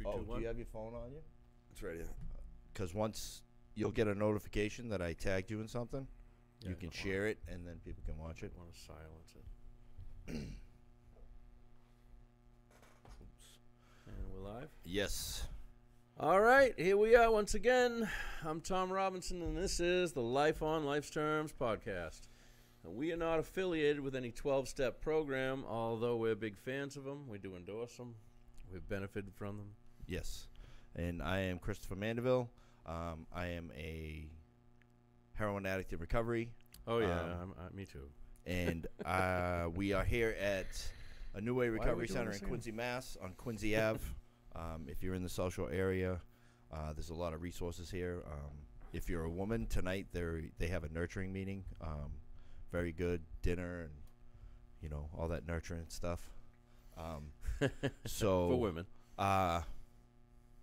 3, Oh, 2, do 1. you have your phone on you? It's ready. Because once you'll get a notification that I tagged you in something, Yeah, you can share it, and then people can watch it. I want to silence it. Oops. And we're live? Yes. All right, here we are once again. I'm Tom Robinson, and this is the Life on Life's Terms podcast. We are not affiliated with any 12-step program, although we're big fans of them. We do endorse them. We've benefited from them. Yes. And I am Christopher Mandeville. I am a heroin addict in recovery. Oh, yeah, me too. And we are here at a New Way are we Recovery doing Center this in again? Quincy, Mass. On Quincy Ave. If you're in the social area, there's a lot of resources here. If you're a woman, tonight they have a nurturing meeting. Very good dinner and, all that nurturing stuff. So For women.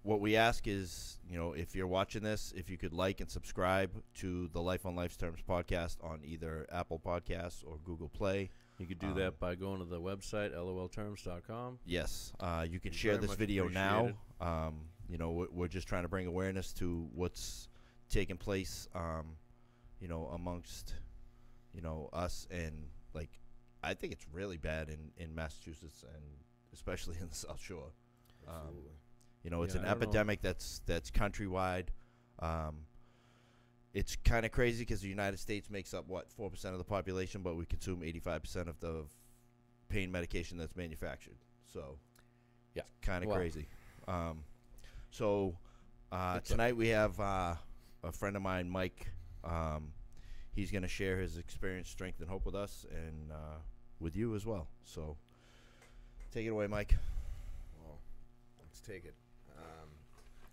What we ask is, if you're watching this, if you could like and subscribe to the Life on Life's Terms podcast on either Apple Podcasts or Google Play. You could do that by going to the website, LOLTERMS.com. Yes. You can share this video now. We're just trying to bring awareness to what's taking place, amongst, us. And, I think it's really bad in Massachusetts and especially in the South Shore. Absolutely. It's Yeah, an I don't know. epidemic that's countrywide. It's kind of crazy because the United States makes up, 4% of the population, but we consume 85% of the pain medication that's manufactured. So, Yeah. it's kind of Wow. crazy. Tonight we have a friend of mine, Mike. He's going to share his experience, strength, and hope with us and with you as well. So, take it away, Mike. Well, let's take it.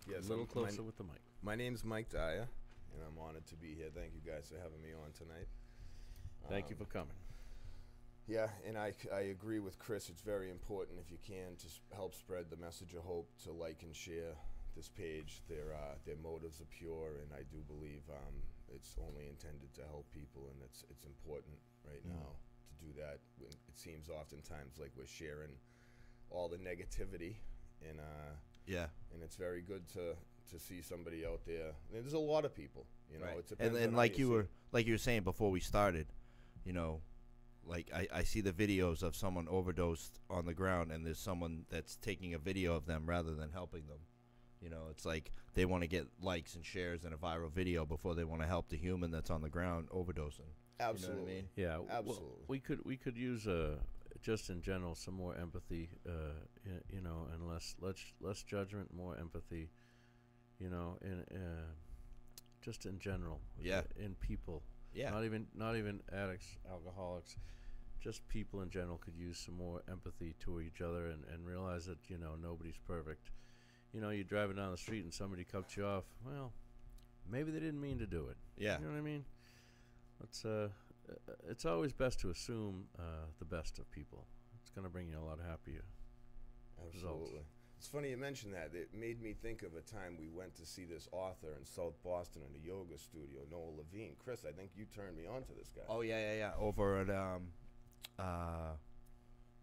A little closer with the mic. My name's Mike Dyer, and I'm honored to be here. Thank you guys for having me on tonight. Thank you for coming. Yeah, and I agree with Chris. It's very important, if you can, to help spread the message of hope, to like and share this page. Their motives are pure, and I do believe it's only intended to help people, and it's important right now to do that. It seems oftentimes like we're sharing all the negativity, and and it's very good to see somebody out there. And there's a lot of people, Right. It's And like you were saying before we started, I see the videos of someone overdosed on the ground, and there's someone that's taking a video of them rather than helping them. It's like they want to get likes and shares in a viral video before they want to help the human that's on the ground overdosing. Absolutely. You know what I mean? Yeah, Absolutely. Well, we could use just in general some more empathy, and less judgment, more empathy, just in general. Yeah. In people. Yeah. Not even addicts, alcoholics. Just people in general could use some more empathy to each other and realize that nobody's perfect. You're driving down the street and somebody cuts you off. Well, maybe they didn't mean to do it. Yeah. You know what I mean? It's always best to assume the best of people. It's going to bring you a lot happier results. Absolutely. It's funny you mentioned that. It made me think of a time we went to see this author in South Boston in a yoga studio, Noah Levine. Chris, I think you turned me on to this guy. Oh, yeah. Over at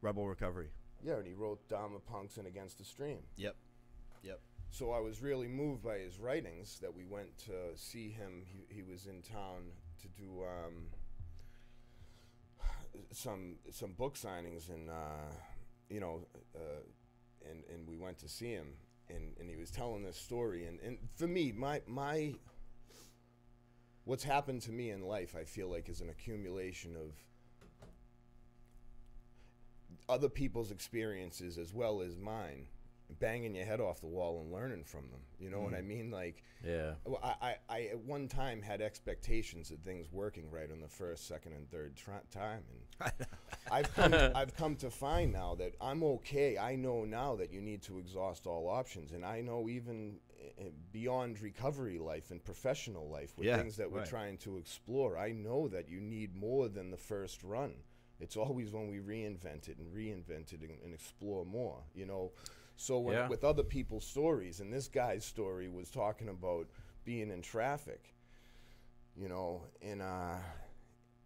Rebel Recovery. Yeah, and he wrote Dharma Punks and Against the Stream. Yep. So I was really moved by his writings that we went to see him. He was in town to do some book signings, and and we went to see him, and he was telling this story, and for me, my what's happened to me in life, I feel like, is an accumulation of other people's experiences as well as mine, banging your head off the wall and learning from them. You know what I mean? Like, Yeah. I at one time had expectations of things working right on the first, second, and third time, and I've come to find now that I'm okay. I know now that you need to exhaust all options, and I know even beyond recovery life and professional life with things that we're trying to explore, I know that you need more than the first run. It's always when we reinvent it and explore more, So with other people's stories, and this guy's story was talking about being in traffic, and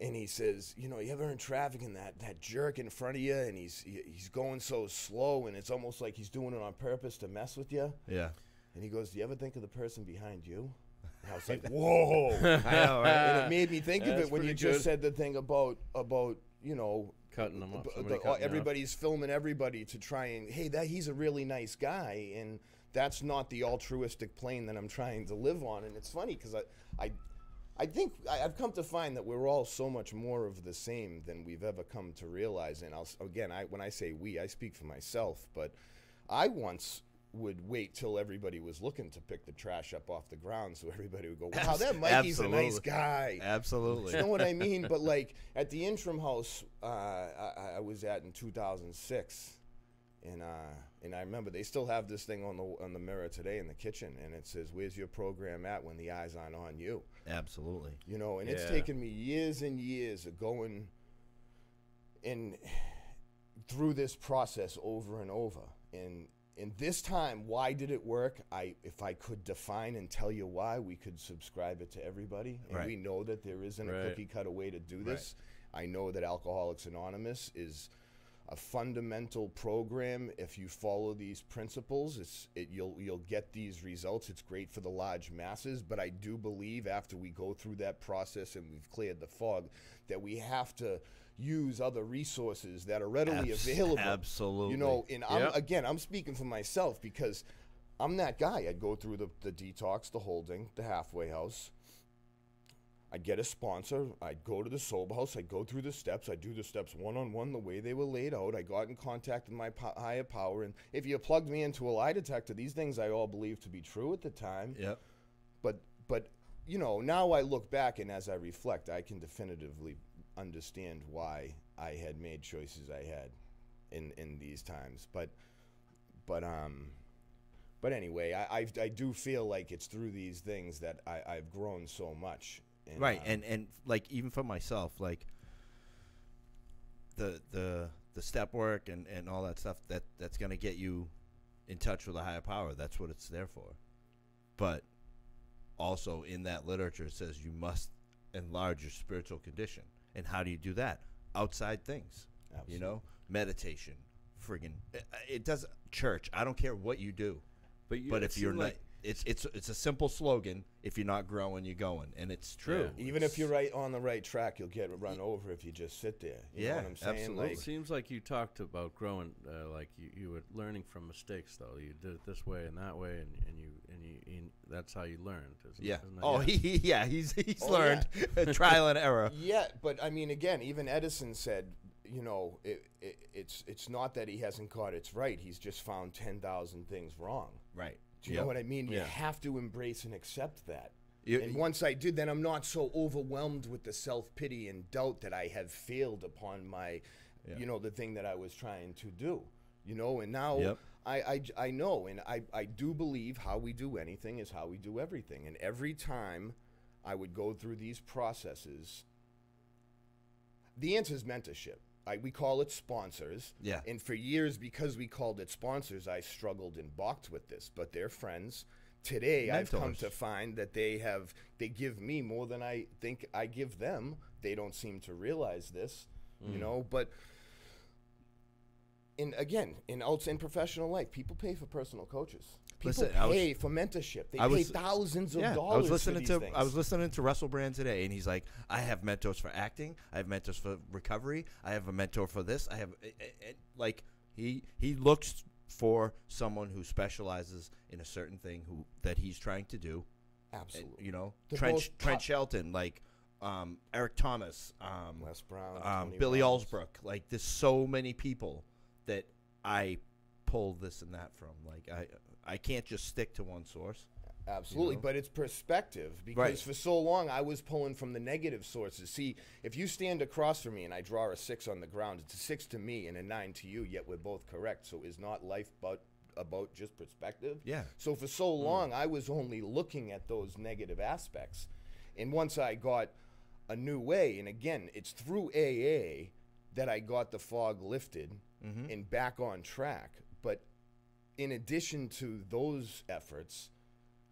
And he says, you know, you ever in traffic and that jerk in front of you, and he's going so slow, and it's almost like he's doing it on purpose to mess with you. Yeah. And he goes, do you ever think of the person behind you? And I was like, whoa. I know, right? And it made me think of That's it when you pretty just good. said the thing about you know, Cutting them up. Somebody cutting you off. everybody's filming everybody to try and, hey, he's a really nice guy, and that's not the altruistic plane that I'm trying to live on. And it's funny because I think I've come to find that we're all so much more of the same than we've ever come to realize. And when I say we, I speak for myself, but I once would wait till everybody was looking to pick the trash up off the ground, so everybody would go, wow, that Mikey's a nice guy. Absolutely. You know what I mean? But like at the interim house I was at in 2006, and I remember they still have this thing on the mirror today in the kitchen, and it says, where's your program at when the eyes aren't on you? Absolutely. You know, and it's Yeah. taken me years and years of going in through this process over and over. And this time, why did it work? If I could define and tell you why, we could subscribe it to everybody. And Right. we know that there isn't a Right. cookie cutter way to do this. I know that Alcoholics Anonymous is a fundamental program. If you follow these principles, you'll get these results. It's great for the large masses, but I do believe after we go through that process and we've cleared the fog, that we have to use other resources that are readily available. Absolutely. You know, and Yep. I'm speaking for myself because I'm that guy. I'd go through the detox, the holding, the halfway house. I'd get a sponsor. I'd go to the sober house. I'd go through the steps. I'd do the steps one-on-one the way they were laid out. I got in contact with my higher power. And if you plugged me into a lie detector, these things I all believed to be true at the time. Yep. But you know, now I look back and as I reflect, I can definitively understand why I had made choices I had in these times. But anyway, I do feel like it's through these things that I've grown so much. And, Right, and like even for myself, like the step work and all that stuff that's gonna get you in touch with a higher power. That's what it's there for. But also in that literature it says you must enlarge your spiritual condition. And how do you do that? Outside things. Absolutely. You know, meditation, friggin' it does church. I don't care what you do. But if you're not, it's a simple slogan. If you're not growing, you're going, and it's true. Yeah. Even if you're on the right track, you'll get run over if you just sit there. You know what I'm saying? absolutely. It seems like you talked about growing, like you were learning from mistakes, though. You did it this way and that way, and that's how you learned. Yeah. Isn't that, Oh, yeah. he's Oh, learned trial and error. Yeah, but I mean, again, even Edison said, you know, it's not that he hasn't got it right. He's just found 10,000 things wrong. Right. Do you know what I mean? You Yeah. have to embrace and accept that. You- And once I did, then I'm not so overwhelmed with the self-pity and doubt that I have failed upon my, you know, the thing that I was trying to do. You know, and now Yep. I know, and I do believe how we do anything is how we do everything. And every time I would go through these processes, the answer is mentorship. We call it sponsors. Yeah. And for years, because we called it sponsors, I struggled and balked with this. But they're friends. Today, I've come Mentors. to find that they give me more than I think I give them. They don't seem to realize this, you know. But in professional life, people pay for personal coaches. People Listen, pay for mentorship. They pay thousands of dollars I was listening for these to things. I was listening to Russell Brand today, and he's like, I have mentors for acting, I have mentors for recovery, I have a mentor for this. I have like he looks for someone who specializes in a certain thing that he's trying to do. Absolutely. You know, The Trent most Shelton, like Eric Thomas, Les Brown, Tony Billy Robbins. Alsbrook. Like, there's so many people that I pull this and that from. Like, I can't just stick to one source. Absolutely, You know? but it's perspective because Right. for so long I was pulling from the negative sources. See, if you stand across from me and I draw a 6 on the ground, it's a 6 to me and a 9 to you, yet we're both correct. So is not life about just perspective? Yeah. So for so long I was only looking at those negative aspects. And once I got a new way, and again, it's through AA that I got the fog lifted and back on track. But in addition to those efforts,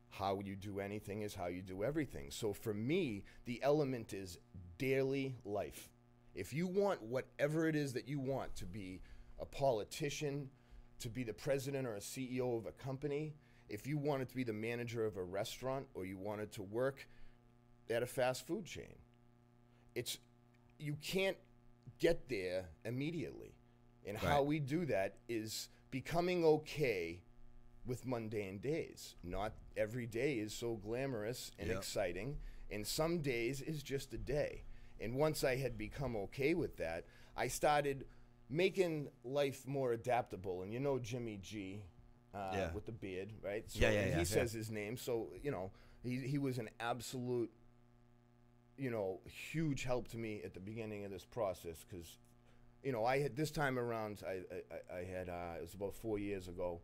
how you do anything is how you do everything. So for me, the element is daily life. If you want whatever it is that you want, to be a politician, to be the president or a CEO of a company, if you wanted to be the manager of a restaurant, or you wanted to work at a fast food chain, you can't get there immediately. And how we do that is becoming okay with mundane days. Not every day is so glamorous and exciting, and some days is just a day. And once I had become okay with that, I started making life more adaptable. And you know Jimmy G with the beard, right? So, he says his name. So, you know, he was an absolute, you know, huge help to me at the beginning of this process, because, you know, I had this time around, I had, it was about 4 years ago,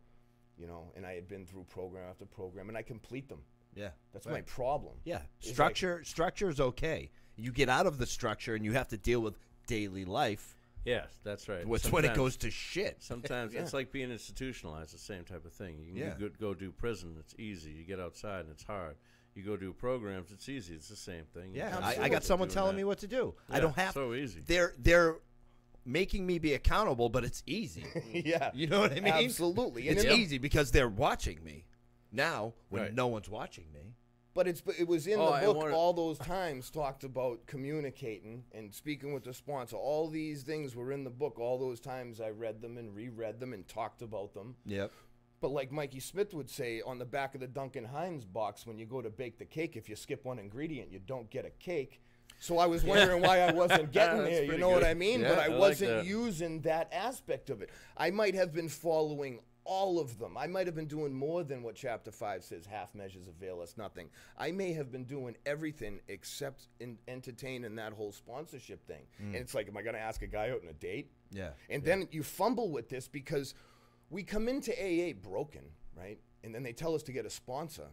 you know, and I had been through program after program, and I complete them. Yeah. That's my problem. Yeah. Structure is okay. You get out of the structure and you have to deal with daily life. Yes, that's right. What's when it goes to shit. Sometimes it's like being institutionalized, the same type of thing. You go do prison, it's easy. You get outside and it's hard. You go do programs, it's easy. It's the same thing. Yeah, I got someone telling me what to do. Yeah, I don't have so easy. They're making me be accountable, but it's easy. Yeah. You know what I mean? Absolutely. It's easy because they're watching me now when no one's watching me. But it was in the book. All those times talked about communicating and speaking with the sponsor. All these things were in the book. All those times I read them and reread them and talked about them. Yep. But like Mikey Smith would say, on the back of the Duncan Hines box, when you go to bake the cake, if you skip one ingredient, you don't get a cake. So I was wondering why I wasn't getting there. You know what I mean? Yeah, but I wasn't like using that aspect of it. I might have been following all of them. I might have been doing more than what Chapter 5 says, half measures avail us nothing. I may have been doing everything except entertaining that whole sponsorship thing. And it's like, am I going to ask a guy out on a date? Yeah. And then you fumble with this because we come into AA broken, right? And then they tell us to get a sponsor.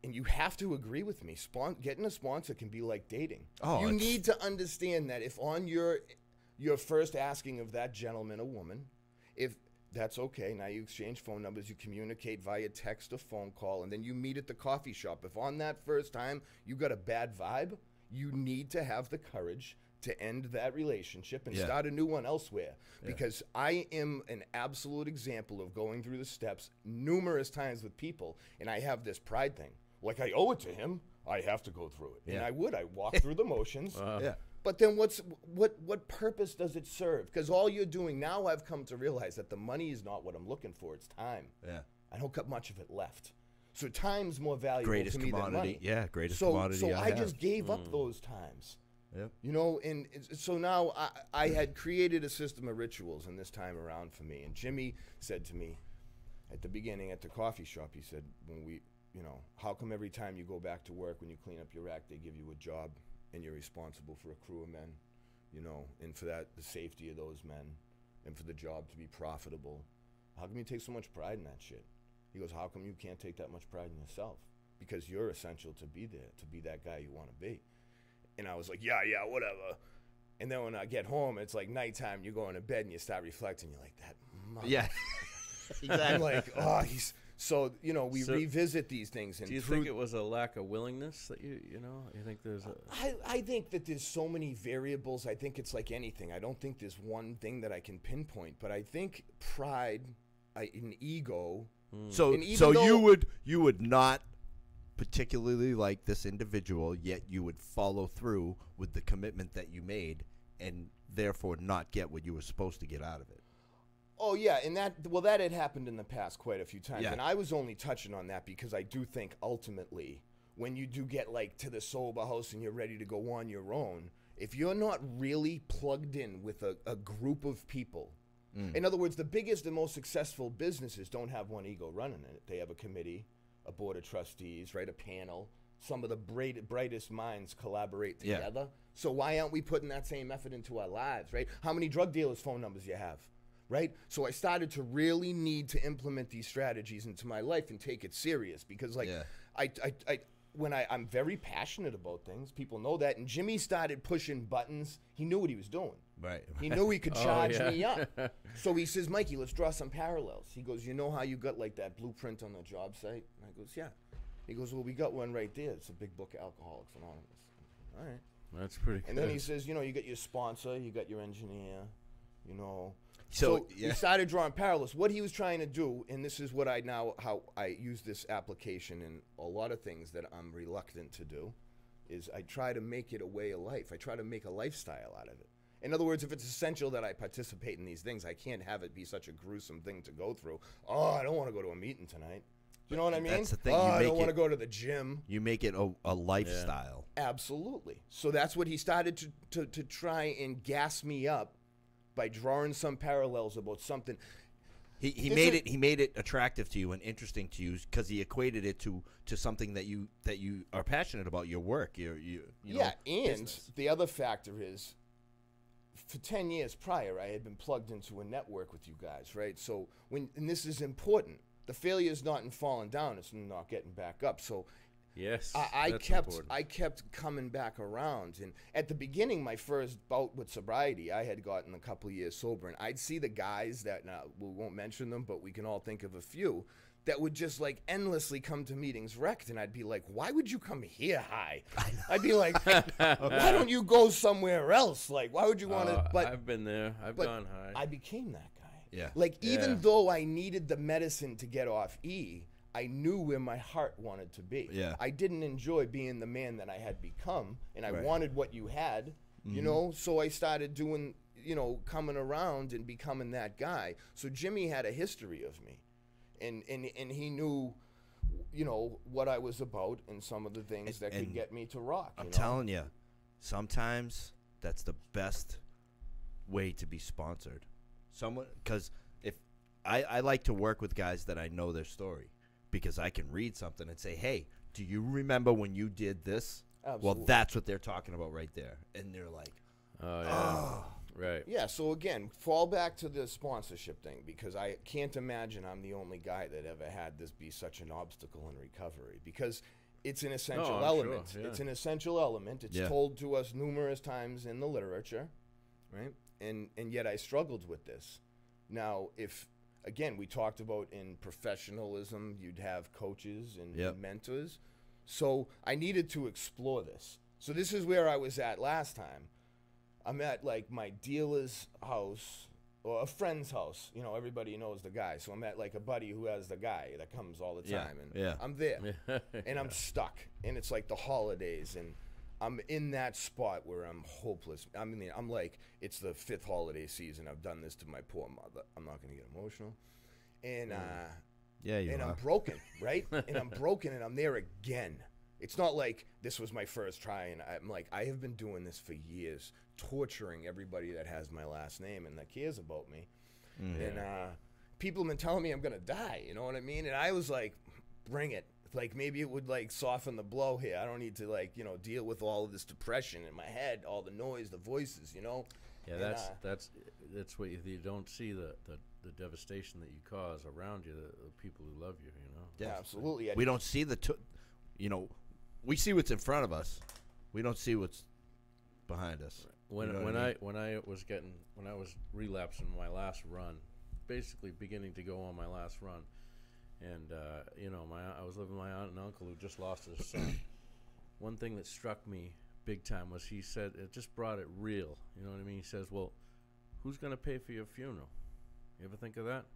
And you have to agree with me. Getting a sponsor can be like dating. You need to understand that if on your first asking of that gentleman or woman, if that's okay, now you exchange phone numbers, you communicate via text or phone call, and then you meet at the coffee shop. If on that first time you got a bad vibe, you need to have the courage to end that relationship and start a new one elsewhere. Because I am an absolute example of going through the steps numerous times with people, and I have this pride thing. Like, I owe it to him, I have to go through it. And I walk through the motions. But then what purpose does it serve? Because all you're doing now, I've come to realize that the money is not what I'm looking for. It's time. Yeah. I don't got much of it left. So time's more valuable to me than money. Yeah, greatest commodity So I I have. just gave up those times. Yep. You know, and so now I had created a system of rituals in this time around for me. And Jimmy said to me at the beginning at the coffee shop, he said, when we, you know, how come every time you go back to work, when you clean up your rack, they give you a job and you're responsible for a crew of men, you know, and for that, the safety of those men and for the job to be profitable. How come you take so much pride in that shit? He goes, how come you can't take that much pride in yourself? Because you're essential to be there, to be that guy you want to be. And I was like, yeah, whatever. And then when I get home, it's like nighttime, you go into bed and you start reflecting. You're like, that mother. Yeah. Exactly. I'm like, oh, he's. So, you know, we revisit these things. And do you think it was a lack of willingness that you think there's a... I think that there's so many variables. I think it's like anything. I don't think there's one thing that I can pinpoint. But I think pride, an ego. So you would not particularly like this individual, yet you would follow through with the commitment that you made and therefore not get what you were supposed to get out of it. Oh, yeah, and that had happened in the past quite a few times, and I was only touching on that because I do think ultimately when you do get, like, to the sober house and you're ready to go on your own, if you're not really plugged in with a group of people, in other words, the biggest and most successful businesses don't have one ego running it. They have a committee, a board of trustees, right, a panel. Some of the brightest minds collaborate together. So why aren't we putting that same effort into our lives, right? How many drug dealers' phone numbers you have? Right? So I started to really need to implement these strategies into my life and take it serious because, like, I'm very passionate about things. People know that. And Jimmy started pushing buttons. He knew what he was doing. Right. He knew he could charge me up. So he says, Mikey, let's draw some parallels. He goes, you know how you got, like, that blueprint on the job site? And I goes, yeah. He goes, well, we got one right there. It's a big book of Alcoholics Anonymous. all right. That's pretty good. And then he says, you got your sponsor, you got your engineer, So, he started drawing parallels. What he was trying to do, and this is what how I use this application in a lot of things that I'm reluctant to do, is I try to make it a way of life. I try to make a lifestyle out of it. In other words, if it's essential that I participate in these things, I can't have it be such a gruesome thing to go through. Oh, I don't want to go to a meeting tonight. You know what I mean? That's the thing. Oh, I don't want to go to the gym. You make it a lifestyle. Yeah. Absolutely. So that's what he started to try and gas me up by drawing some parallels about something. He made it attractive to you and interesting to you because he equated it to something that you are passionate about, your work, and business. The other factor is, for 10 years prior, I had been plugged into a network with you guys, right? So and this is important. The failure is not in falling down; it's in not getting back up. So, yes, I kept coming back around. And at the beginning, my first bout with sobriety, I had gotten a couple of years sober, and I'd see the guys that we won't mention them, but we can all think of a few that would just like endlessly come to meetings wrecked, and I'd be like, "Why would you come here high?" I'd be like, "Why don't you go somewhere else? Like, why would you want to?" But I've been there. I've gone high. I became that guy. Yeah. Like, even though I needed the medicine to get off E, I knew where my heart wanted to be. Yeah. I didn't enjoy being the man that I had become, and I wanted what you had, so I started doing, coming around and becoming that guy. So Jimmy had a history of me, and he knew, what I was about and some of the things that could get me to rock. I'm telling you, sometimes that's the best way to be sponsored. Because if I like to work with guys that I know their story, because I can read something and say, hey, do you remember when you did this? Absolutely. Well, that's what they're talking about right there. And they're like, oh, yeah. Right. Yeah, so again, fall back to the sponsorship thing, because I can't imagine I'm the only guy that ever had this be such an obstacle in recovery, because it's an essential element. Sure, yeah. It's an essential element. It's told to us numerous times in the literature, right? And yet I struggled with this. Now, again, we talked about in professionalism, you'd have coaches and mentors. So I needed to explore this. So this is where I was at last time. I'm at like my dealer's house or a friend's house. Everybody knows the guy. So I'm at like a buddy who has the guy that comes all the time. And I'm there. And I'm stuck. And it's like the holidays. And I'm in that spot where I'm hopeless. I mean, I'm like, it's the 5th holiday season. I've done this to my poor mother. I'm not going to get emotional. And I'm broken, right? And I'm broken, and I'm there again. It's not like this was my first try, and I'm like, I have been doing this for years, torturing everybody that has my last name and that cares about me. And people have been telling me I'm going to die, you know what I mean? And I was like, bring it. Like, maybe it would like soften the blow here. I don't need to deal with all of this depression in my head, all the noise, the voices, Yeah, and that's what you don't see the devastation that you cause around you, the people who love you, Yeah, absolutely. We don't see we see what's in front of us. We don't see what's behind us. When I was relapsing my last run, basically beginning to go on my last run. And, I was living with my aunt and uncle who just lost his son. One thing that struck me big time was he said, it just brought it real. You know what I mean? He says, well, who's going to pay for your funeral? You ever think of that?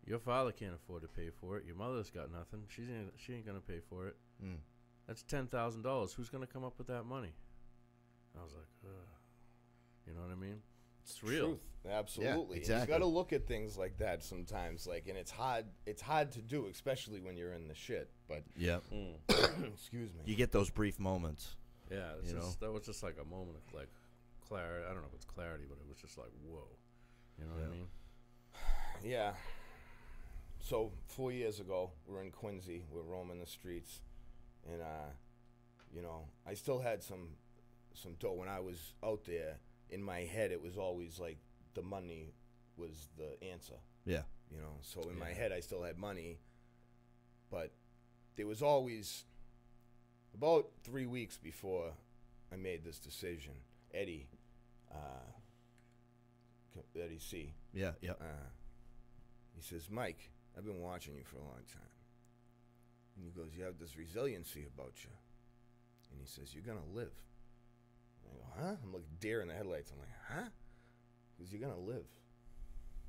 Your father can't afford to pay for it. Your mother's got nothing. She ain't going to pay for it. That's $10,000. Who's going to come up with that money? I was like, you know what I mean? It's real. Truth. Absolutely. Yeah, exactly. You got to look at things like that sometimes, and it's hard to do, especially when you're in the shit. But excuse me. You get those brief moments. Yeah, that was just like a moment of like clarity. I don't know if it's clarity, but it was just like, whoa. You know what I mean? Yeah. So 4 years ago, we're in Quincy. We're roaming the streets, and I still had some dough when I was out there. In my head, it was always like the money was the answer. Yeah. So in my head, I still had money, but there was always about 3 weeks before I made this decision. Eddie C. Yeah. He says, Mike, I've been watching you for a long time. And he goes, you have this resiliency about you. And he says, "You're going to live." I go, "Huh?" I'm like deer in the headlights. I'm like, "Huh?" He goes, "You're going to live."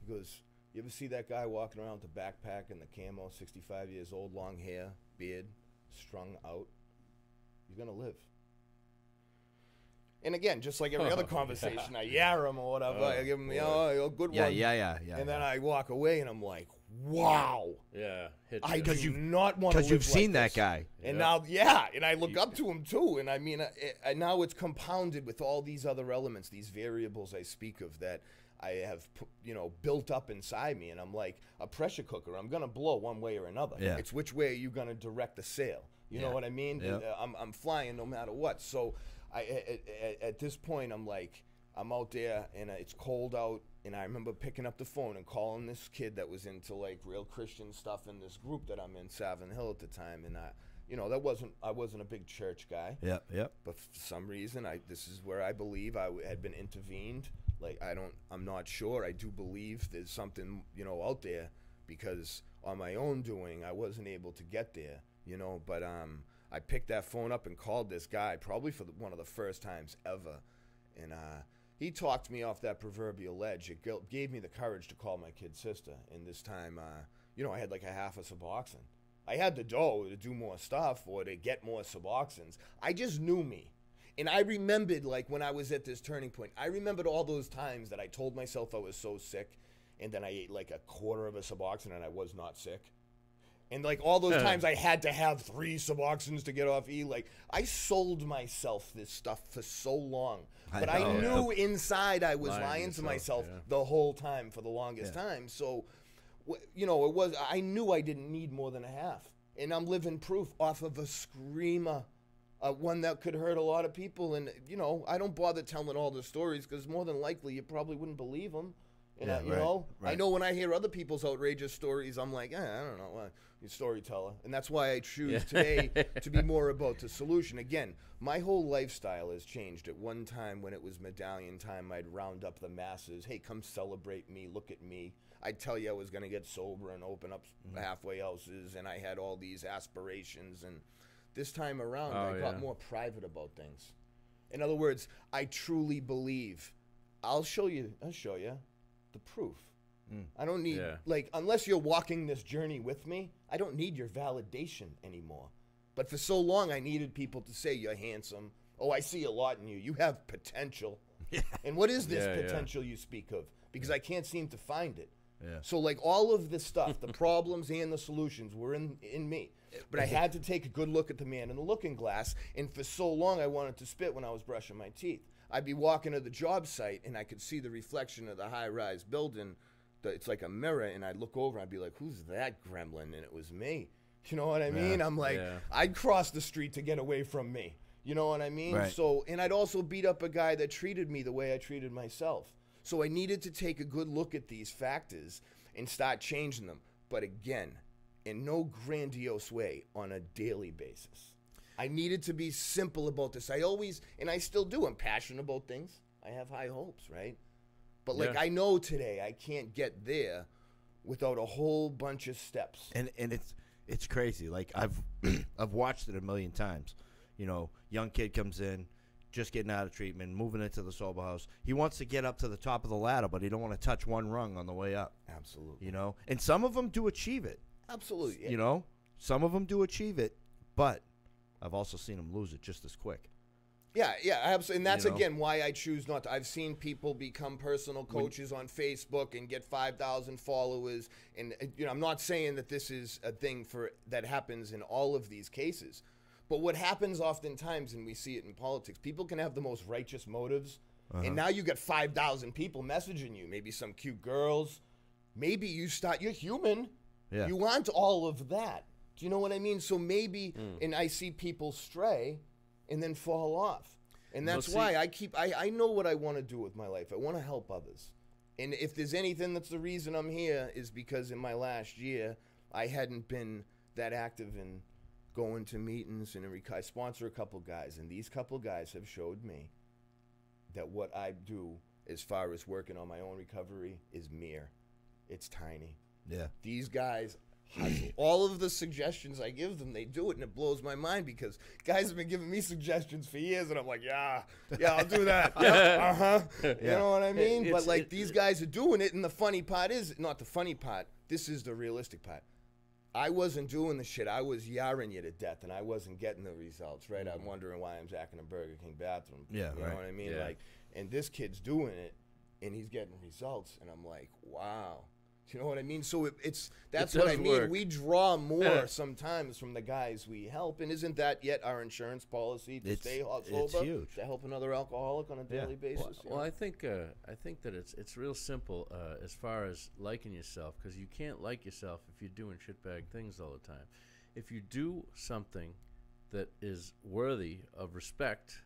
He goes, "You ever see that guy walking around with the backpack and the camo, 65 years old, long hair, beard, strung out? You're going to live." And again, just like every other conversation, I yar him or whatever. I give him, good one. Yeah. And then I walk away, and I'm like, wow. Yeah. I do not want to live Because you've seen like that guy. And now, and I look up to him too. And I mean, now it's compounded with all these other elements, these variables I speak of that I have, built up inside me. And I'm like a pressure cooker. I'm going to blow one way or another. Yeah. It's which way are you going to direct the sail? You know what I mean? Yeah. I'm flying no matter what. So at this point, I'm like, I'm out there and it's cold out, and I remember picking up the phone and calling this kid that was into like real Christian stuff in this group that I'm in, Savin Hill at the time, and I wasn't a big church guy. Yep. But for some reason, this is where I believe I had been intervened. Like I'm not sure. I do believe there's something out there, because on my own doing, I wasn't able to get there. But I picked that phone up and called this guy probably for one of the first times ever, and he talked me off that proverbial ledge. It gave me the courage to call my kid sister. And this time, I had like a half a Suboxone. I had the dough to do more stuff or to get more Suboxones. I just knew me. And I remembered, like, when I was at this turning point, I remembered all those times that I told myself I was so sick, and then I ate like a quarter of a Suboxone and I was not sick. And like all those times I had to have 3 Suboxones to get off E. Like, I sold myself this stuff for so long. But I knew inside I was lying to myself the whole time for the longest time. So, I knew I didn't need more than a half. And I'm living proof off of a screamer, one that could hurt a lot of people. And, I don't bother telling all the stories because more than likely you probably wouldn't believe them. And I know when I hear other people's outrageous stories, I'm like, I don't know, you're a storyteller. And that's why I choose today to be more about the solution. Again, my whole lifestyle has changed. At one time when it was medallion time, I'd round up the masses. Hey, come celebrate me, look at me. I'd tell you I was going to get sober and open up halfway houses, and I had all these aspirations. And this time around, I got more private about things. In other words, I truly believe. I'll show you the proof. I don't need, unless you're walking this journey with me, I don't need your validation anymore. But for so long, I needed people to say, you're handsome. Oh, I see a lot in you. You have potential. And what is this potential you speak of? Because I can't seem to find it. So like all of this stuff, the problems and the solutions were in me. But I had to take a good look at the man in the looking glass. And for so long, I wanted to spit when I was brushing my teeth. I'd be walking to the job site, and I could see the reflection of the high-rise building. It's like a mirror, and I'd look over, and I'd be like, who's that gremlin? And it was me. You know what I mean? I'm like, I'd cross the street to get away from me. You know what I mean? Right. So, and I'd also beat up a guy that treated me the way I treated myself. So I needed to take a good look at these factors and start changing them. But again, in no grandiose way, on a daily basis. I needed to be simple about this. I always, and I still do, I'm passionate about things. I have high hopes, right? But like I know today I can't get there without a whole bunch of steps. And it's crazy. Like I've watched it a million times. Young kid comes in, just getting out of treatment, moving into the sober house. He wants to get up to the top of the ladder, but he don't want to touch one rung on the way up. Absolutely. And some of them do achieve it. Absolutely. Some of them do achieve it, but I've also seen them lose it just as quick. Yeah, absolutely. And that's, again, why I choose not to. I've seen people become personal coaches on Facebook and get 5,000 followers. And, I'm not saying that this is a thing that happens in all of these cases. But what happens oftentimes, and we see it in politics, people can have the most righteous motives. And now you got 5,000 people messaging you, maybe some cute girls. Maybe you're human. Yeah. You want all of that. Do you know what I mean? So maybe, and I see people stray and then fall off. And that's why I know what I want to do with my life. I want to help others. And if there's anything that's the reason I'm here is because in my last year, I hadn't been that active in going to meetings. And I sponsor a couple guys. And these couple guys have showed me that what I do as far as working on my own recovery is mere. It's tiny. Yeah. These guys all of the suggestions I give them, they do it, and it blows my mind because guys have been giving me suggestions for years, and I'm like, yeah, I'll do that. Yeah, You know what I mean? But like these guys are doing it, and the funny part is, not the funny part, this is the realistic part. I wasn't doing the shit. I was yarring you to death, and I wasn't getting the results, right? I'm wondering why I'm Jack in a Burger King bathroom. Yeah, you know what I mean? Yeah. Like, and this kid's doing it, and he's getting results, and I'm like, wow. Do you know what I mean? So that's what I mean. Work. We draw more sometimes from the guys we help, and isn't that yet our insurance policy to stay sober? It's huge. To help another alcoholic on a daily basis. Well, I think that it's real simple as far as liking yourself, because you can't like yourself if you're doing shitbag things all the time. If you do something that is worthy of respect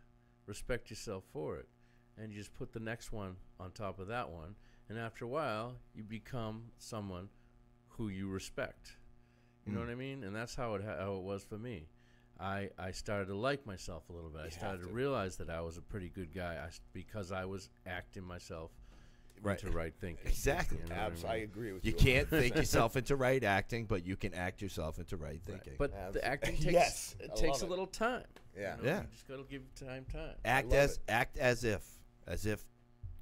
yourself for it, and you just put the next one on top of that one. And after a while, you become someone who you respect. You know what I mean? And that's how it was for me. I started to like myself a little bit. I started to realize that I was a pretty good guy because I was acting myself into right thinking. Exactly. You know I agree with you. You can't think yourself into right acting, but you can act yourself into right thinking. But the acting takes a little time. Yeah. You just got to give time. Act as if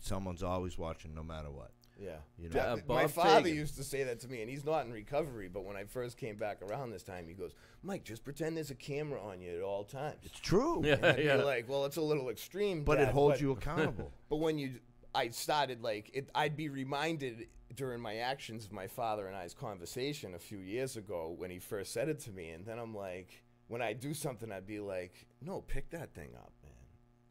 someone's always watching, no matter what. Yeah. You know? My father used to say that to me, and he's not in recovery, but when I first came back around this time, he goes, Mike, just pretend there's a camera on you at all times. It's true. And I'd be like, well, it's a little extreme, but Dad, it holds you accountable. But when I started, I'd be reminded during my actions of my father and I's conversation a few years ago when he first said it to me, and then I'm like, when I do something, I'd be like, no, pick that thing up.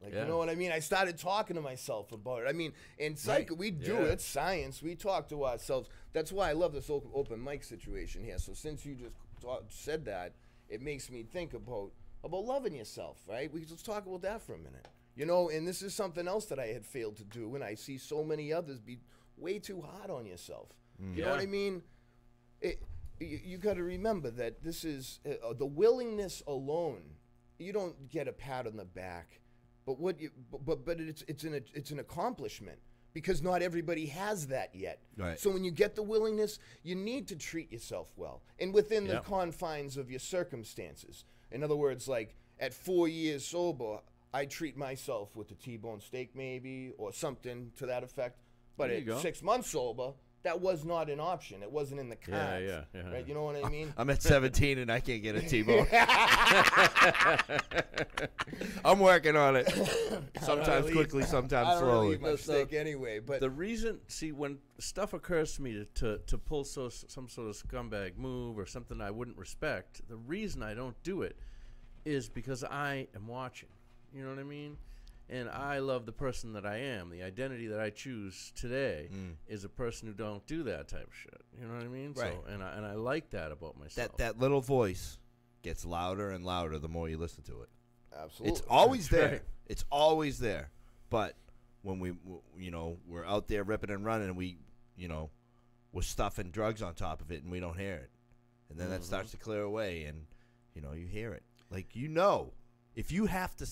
You know what I mean? I started talking to myself about it. I mean, in psych, we do it. It's science. We talk to ourselves. That's why I love this open mic situation here. So since you just said that, it makes me think about loving yourself, right? Let's talk about that for a minute. You know, and this is something else that I had failed to do, and I see so many others be way too hard on yourself. You know what I mean? You got to remember that this is the willingness alone. You don't get a pat on the back. But it's an accomplishment because not everybody has that yet. Right. So when you get the willingness, you need to treat yourself well and within the confines of your circumstances. In other words, like at 4 years sober, I treat myself with a T-bone steak maybe or something to that effect. But at 6 months sober, that was not an option. It wasn't in the cards. Yeah. Right? You know what I mean? I'm at 17 and I can't get a T-bone. I'm working on it. Sometimes quickly, sometimes slowly. I don't eat my steak anyway. But the reason, when stuff occurs to me to pull some sort of scumbag move or something I wouldn't respect, the reason I don't do it is because I am watching. You know what I mean? And I love the person that I am. The identity that I choose today is a person who don't do that type of shit. You know what I mean? Right. So, and I like that about myself. That little voice gets louder and louder the more you listen to it. Absolutely. It's always there. Right. It's always there. But when we're out there ripping and running, and we're stuffing drugs on top of it, and we don't hear it. And then that starts to clear away, and, you hear it. Like, if you have to...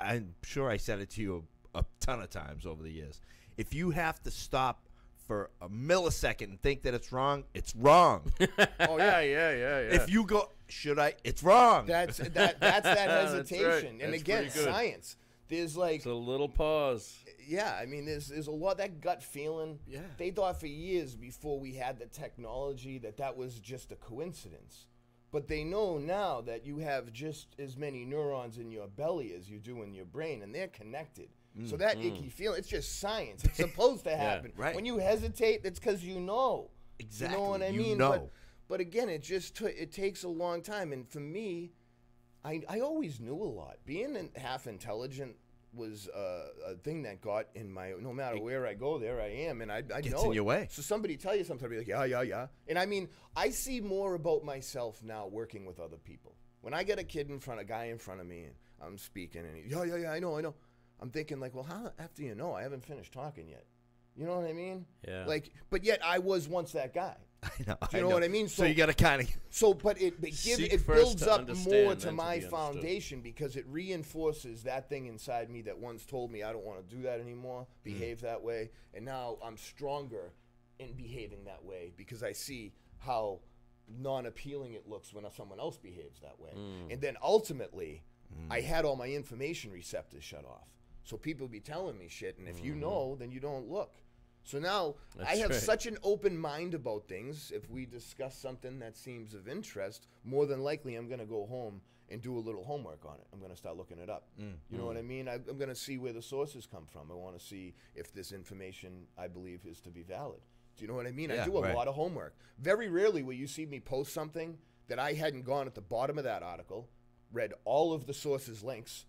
I'm sure I said it to you a ton of times over the years. If you have to stop for a millisecond and think that it's wrong, it's wrong. Oh yeah. If you go, should I? It's wrong. That's that hesitation. Right. And That's again, pretty good. science. There's like It's a little pause. yeah, I mean there's a lot that gut feeling. Yeah. They thought for years before we had the technology that was just a coincidence. But they know now that you have just as many neurons in your belly as you do in your brain, and they're connected. So that icky feeling, it's just science. It's supposed to happen. right. When you hesitate, that's because you know. Exactly. You know what I You mean? know. But again, it takes a long time. And for me, I always knew a lot. Being half intelligent was a thing that got in my, no matter where I go, there I am. And I Gets know in it. your way. So somebody tell you something, I'll be like, yeah. And I mean, I see more about myself now working with other people. When I get a guy in front of me, and I'm speaking, and he, yeah, I know. I'm thinking like, well, how after you know? I haven't finished talking yet. You know what I mean? Yeah. Like, but yet I was once that guy. I know. You know what I mean? So you got to kind of. So, but it Seek first builds to up understand, more then to to my be understood. foundation because it reinforces that thing inside me that once told me I don't want to do that anymore, behave that way, and now I'm stronger in behaving that way because I see how non-appealing it looks when someone else behaves that way. And then ultimately, I had all my information receptors shut off. So people be telling me shit, and if you know, then you don't look. So now I have such an open mind about things. If we discuss something that seems of interest, more than likely I'm going to go home and do a little homework on it. I'm going to start looking it up. You know what I mean? I'm going to see where the sources come from. I want to see if this information I believe is to be valid. Do you know what I mean? I do a lot of homework. Very rarely will you see me post something that I hadn't gone at the bottom of that article, read all of the sources' links,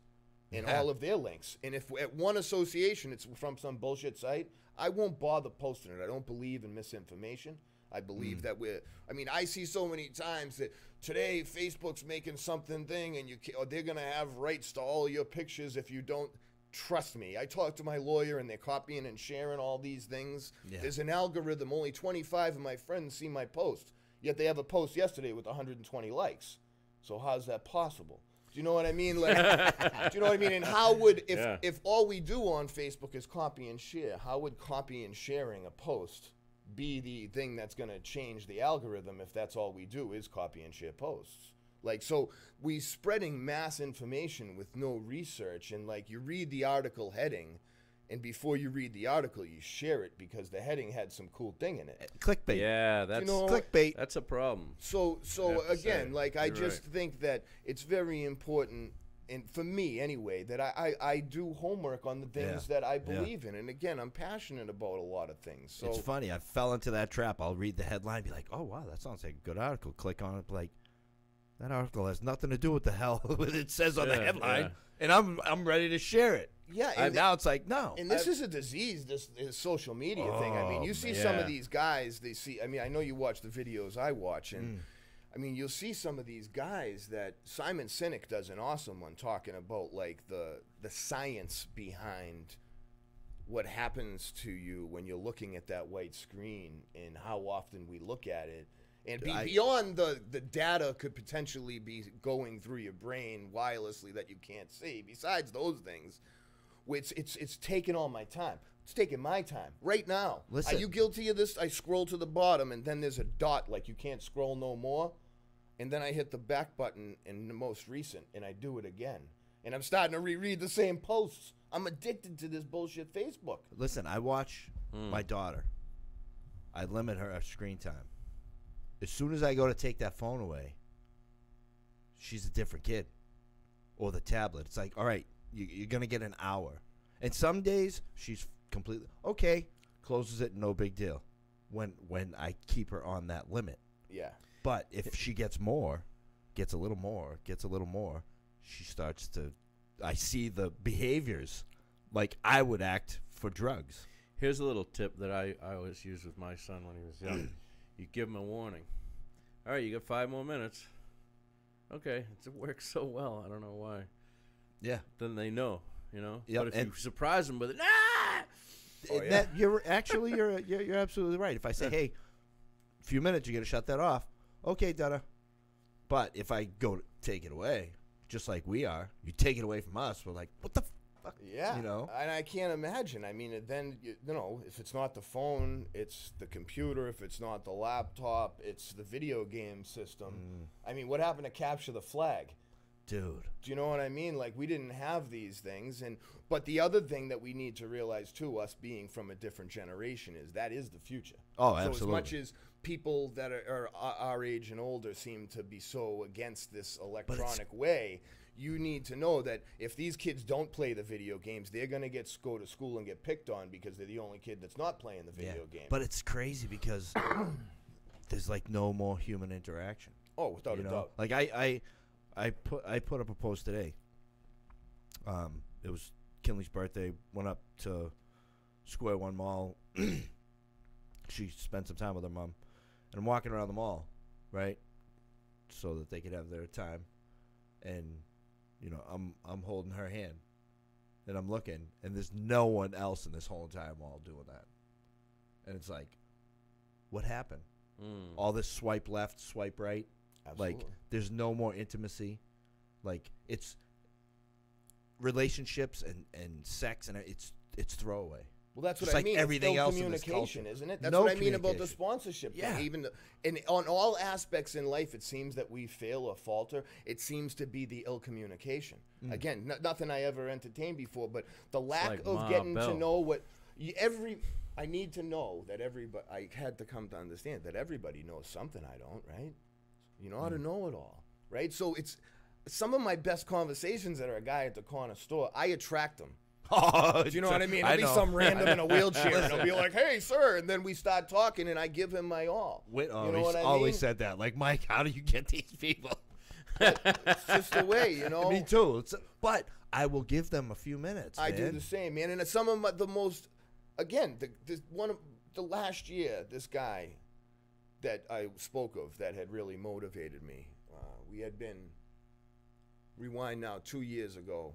and all of their links. And if at one association it's from some bullshit site, I won't bother posting it. I don't believe in misinformation. I believe that I see so many times that today Facebook's making something thing and they're going to have rights to all your pictures if you don't. Trust me. I talked to my lawyer and they're copying and sharing all these things. There's an algorithm. Only 25 of my friends see my post, yet they have a post yesterday with 120 likes. So how's that possible? Do you know what I mean? Like, do you know what I mean? And how would, if all we do on Facebook is copy and share, how would copy and sharing a post be the thing that's going to change the algorithm if that's all we do is copy and share posts? Like, so we spreading mass information with no research, and like you read the article heading, and before you read the article, you share it because the heading had some cool thing in it. Clickbait. Yeah, that's clickbait. That's a problem. So again, like I just think that it's very important, and for me anyway, that I do homework on the things that I believe in. And again, I'm passionate about a lot of things. So it's funny. I fell into that trap. I'll read the headline, be like, oh, wow, that sounds like a good article. Click on it, like, that article has nothing to do with the hell it says on the headline, and I'm ready to share it. Yeah, and now it's like, no. And this is a disease, this social media thing. I mean, you see some of these guys, I know you watch the videos I watch, and I mean, you'll see some of these guys that Simon Sinek does an awesome one talking about like the science behind what happens to you when you're looking at that white screen and how often we look at it. And beyond the data could potentially be going through your brain wirelessly that you can't see. Besides those things, it's taking all my time. It's taking my time right now. Listen. Are you guilty of this? I scroll to the bottom and then there's a dot like you can't scroll no more. And then I hit the back button in the most recent and I do it again. And I'm starting to reread the same posts. I'm addicted to this bullshit Facebook. Listen, I watch my daughter. I limit her screen time. As soon as I go to take that phone away, she's a different kid. Or the tablet. It's like, all right, you're going to get an hour. And some days, she's completely, okay, closes it, no big deal. When I keep her on that limit. Yeah. But if she gets a little more, she starts to, I see the behaviors like I would act for drugs. Here's a little tip that I always used with my son when he was young. You give him a warning. All right, you got 5 more minutes. Okay, it works so well. I don't know why. Yeah. Then they know, you know. Yep. But if you surprise them with it, you're absolutely right. If I say, hey, a few minutes, you got to shut that off. Okay, Dada. But if I go to take it away, just like we are, you take it away from us, we're like, what the fuck? Yeah, you know, and I can't imagine. I mean, then you know, if it's not the phone, it's the computer. If it's not the laptop, it's the video game system. I mean, what happened to capture the flag, dude? Do you know what I mean? Like, we didn't have these things, but the other thing that we need to realize too, us being from a different generation, is that is the future. Oh, so absolutely. As much as people that are our age and older seem to be so against this electronic way. You need to know that if these kids don't play the video games, they're going to go to school and get picked on because they're the only kid that's not playing the video game. But it's crazy because there's like no more human interaction. Oh, without a doubt. Like I put up a post today. It was Kinley's birthday. Went up to Square One Mall. She spent some time with her mom, and I'm walking around the mall, right, so that they could have their time, and. You know, I'm holding her hand, and I'm looking, and there's no one else in this whole entire mall doing that. And it's like, what happened? All this swipe left, swipe right. Absolutely. Like, there's no more intimacy. Like, it's relationships and sex, and it's throwaway. Well, that's what Just I like mean. everything It's else in this communication, culture. isn't it? That's No what I mean about the communication. sponsorship thing. Yeah. Even and on all aspects in life, it seems that we fail or falter. It seems to be the ill communication. Again, nothing I ever entertained before, but the lack like of Ma getting Bell. to know what I need to know that everybody. I had to come to understand that everybody knows something I don't. Right? You know how to know it all, right? So it's some of my best conversations that are a guy at the corner store. I attract them. Oh, Do you know what I mean? I It'll be know. some random in a wheelchair, and I'll be like, "Hey, sir," and then we start talking, and I give him my all. Whit you know what I always mean? said that. Like, Mike, how do you get these people? It's just the way, you know. Me too. But I will give them a few minutes. I do man. the same, man. And some of the most, again, one of the last year, this guy that I spoke of that had really motivated me. We had been rewind now 2 years ago.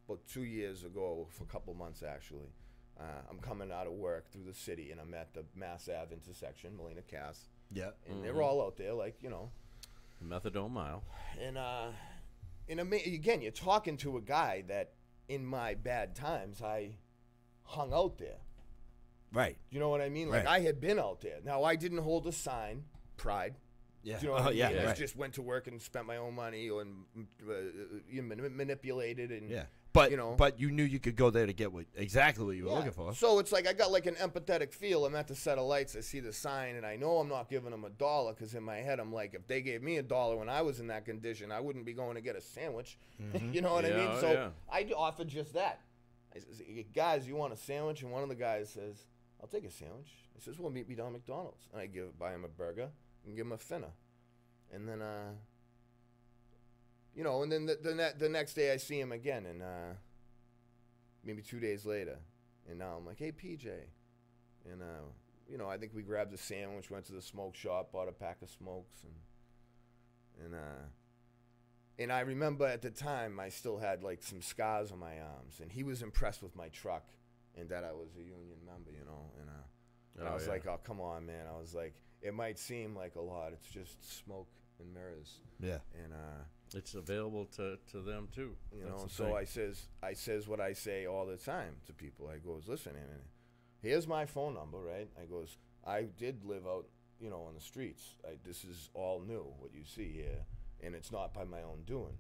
About 2 years ago, for a couple months actually, I'm coming out of work through the city, and I'm at the Mass Ave intersection, Molina Cass, Yeah. and they're all out there, like, you know. Methadone mile. And again, you're talking to a guy that, in my bad times, I hung out there. Right. You know what I mean? Like, Right. I had been out there. Now, I didn't hold a sign, pride. Yeah. Do you know what I mean? Yeah. I Right. just went to work and spent my own money and manipulated and Yeah. But you know. but you knew you could go there to get exactly what you were Yeah. looking for. So it's like I got like an empathetic feel. I'm at the set of lights. I see the sign, and I know I'm not giving them $1 because in my head I'm like, if they gave me $1 when I was in that condition, I wouldn't be going to get a sandwich. You know what I Yeah, mean? oh, So yeah. I offered just that. I says, guys, you want a sandwich? And one of the guys says, I'll take a sandwich. He says, well, meet me down at McDonald's. And I buy him a burger and give him a finna. And then, you know, and then the next day I see him again, and maybe 2 days later, and now I'm like, hey, PJ. And, you know, I think we grabbed a sandwich, went to the smoke shop, bought a pack of smokes, and I remember at the time I still had like some scars on my arms, and he was impressed with my truck and that I was a union member, you know, and I was like, oh, come on, man. I was like, it might seem like a lot. It's just smoke and mirrors. Yeah. And, It's available to them too. you That's know, the so thing. I says what I say all the time to people. I goes, listen, and here's my phone number, right? I goes, I did live out, you know, on the streets. This is all new, what you see here, and it's not by my own doing.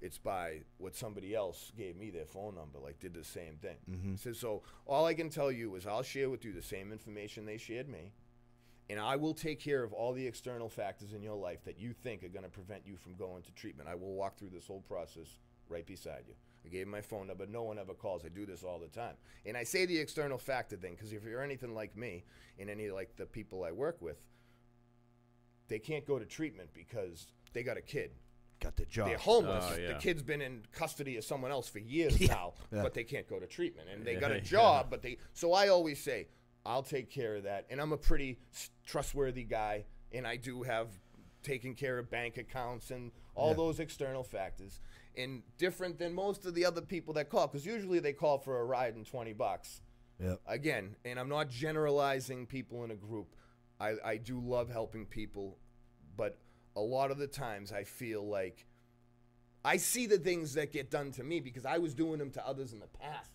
It's by what somebody else gave me their phone number, like did the same thing. Mm-hmm. He says, so all I can tell you is I'll share with you the same information they shared me, and I will take care of all the external factors in your life that you think are going to prevent you from going to treatment. I will walk through this whole process right beside you. I gave him my phone number. No one ever calls. I do this all the time. And I say the external factor thing because if you're anything like me and any like the people I work with, they can't go to treatment because they got a kid. Got the job. They're homeless. Oh, yeah. The kid's been in custody of someone else for years now, Yeah. but they can't go to treatment. And they Yeah, got a yeah. job, but they. So I always say, I'll take care of that. And I'm a pretty trustworthy guy, and I do have taken care of bank accounts and all those external factors. And different than most of the other people that call, because usually they call for a ride and $20. Yep. Again, and I'm not generalizing people in a group. I do love helping people, but a lot of the times I feel like I see the things that get done to me because I was doing them to others in the past.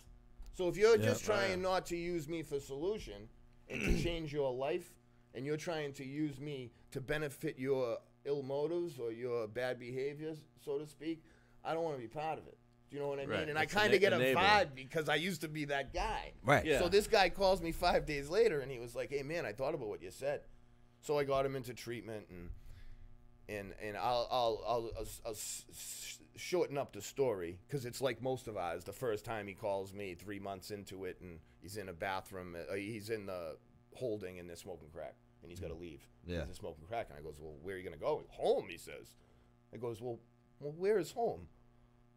So if you're just trying not to use me for solution and to change your life, and you're trying to use me to benefit your ill motives or your bad behaviors, so to speak, I don't want to be part of it. Do you know what I mean? Right. And I It's kind of get a enabling. vibe because I used to be that guy. Right. Yeah. So this guy calls me 5 days later, and he was like, "Hey man, I thought about what you said." So I got him into treatment, and I'll shorten up the story because it's like most of ours. The first time he calls me 3 months into it, and he's in a bathroom, he's in the holding, and they're smoking crack, and he's got to leave. Yeah. He's smoking crack, and I goes, "Well, where are you gonna go?" "Home," he says. I goes, "Well, where is home?"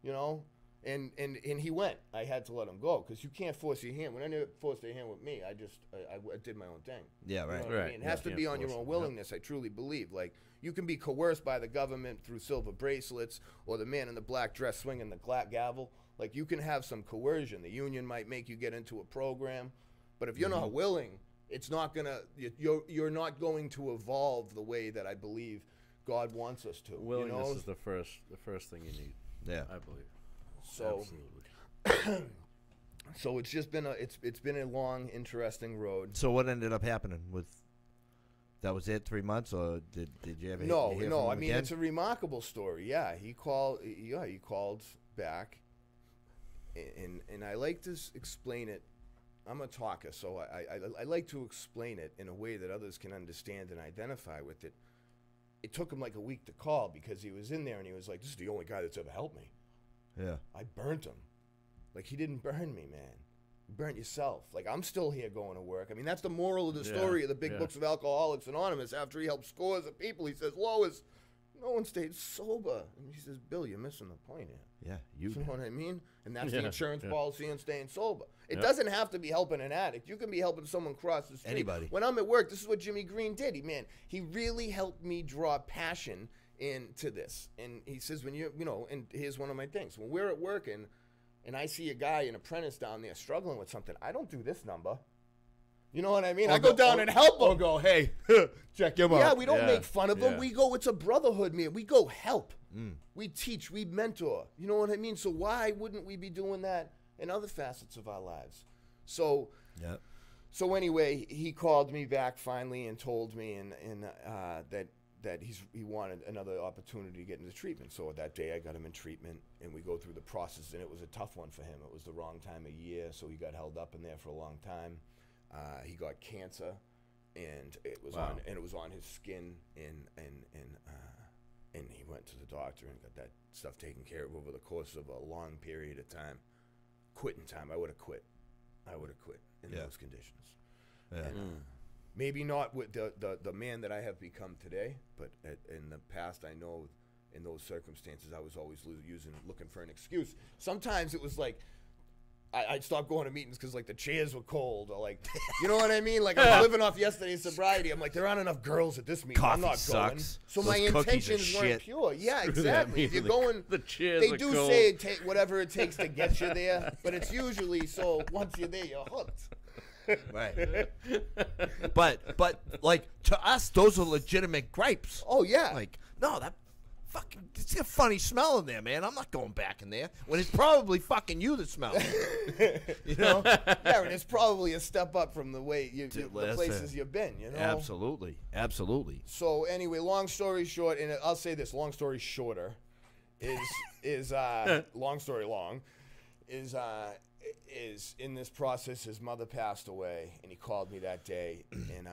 You know. And he went. I had to let him go because you can't force your hand. When I never forced their hand with me, I did my own thing. Yeah. You Right. know what I Right. mean? It has to Yeah. be on your Can't own force it. willingness. I truly believe. Like you can be coerced by the government through silver bracelets or the man in the black dress swinging the gavel. Like you can have some coercion. The union might make you get into a program, but if you're not willing, it's not gonna. You're not going to evolve the way that I believe God wants us to. Willingness you know? is the first thing you need. Yeah. I believe. So. Absolutely. So it's just been it's been a long, interesting road. So what ended up happening with? That was it, 3 months, or did you ever? No. hear from I him mean, again? it's a remarkable story. Yeah, he called. Yeah, he called back, and I like to explain it. I'm a talker, so I like to explain it in a way that others can understand and identify with it. It took him like a week to call because he was in there and he was like, "This is the only guy that's ever helped me. Yeah. I burnt him." Like, he didn't burn me, man. You burnt yourself. Like, I'm still here going to work. I mean, that's the moral of the story of the big books of Alcoholics Anonymous. After he helped scores of people, he says, Lois, no one stayed sober. And he says, Bill, you're missing the point here. Yeah, You know what I mean? And that's Yeah, the insurance yeah. policy on staying sober. It Yeah. doesn't have to be helping an addict. You can be helping someone cross the street. Anybody. When I'm at work, this is what Jimmy Green did. He really helped me draw passion into this. And he says, when and here's one of my things. When we're at work and I see a guy, an apprentice down there struggling with something, I don't do this number. You know what I mean? I go down and help him. Or go, hey, check him out. Yeah, we don't Yeah, make fun of them. yeah. We go, it's a brotherhood, man. We go help. We teach, we mentor. You know what I mean? So why wouldn't we be doing that in other facets of our lives? So Yeah. so anyway, he called me back finally and told me that he wanted another opportunity to get into treatment. So that day I got him in treatment, and we go through the process, and it was a tough one for him. It was the wrong time of year, so he got held up in there for a long time. He got cancer, and it was on his skin, and he went to the doctor and got that stuff taken care of over the course of a long period of time. Quitting time. I would have quit in those conditions. Yeah. And, maybe not with the man that I have become today, but in the past, I know in those circumstances, I was always looking for an excuse. Sometimes it was like, I'd stop going to meetings because like the chairs were cold, or like, you know what I mean? Like, I'm living off yesterday's sobriety. I'm like, there aren't enough girls at this meeting. I'm Coffee not sucks. going. So Those my cookies are intentions weren't shit. pure. Yeah, exactly. If you're going, The chairs they are do cold. say whatever it takes to get you there, but it's usually so once you're there, you're hooked. Right. but like to us, those are legitimate gripes. Oh yeah. Like, no, that fucking, it's a funny smell in there, man. I'm not going back in there when it's probably fucking you that smells. You know? Yeah, and it's probably a step up from the way the listen. places you've been, you know? Absolutely. So anyway, long story short, and I'll say this, long story shorter is long story long, is in this process, his mother passed away, and he called me that day, and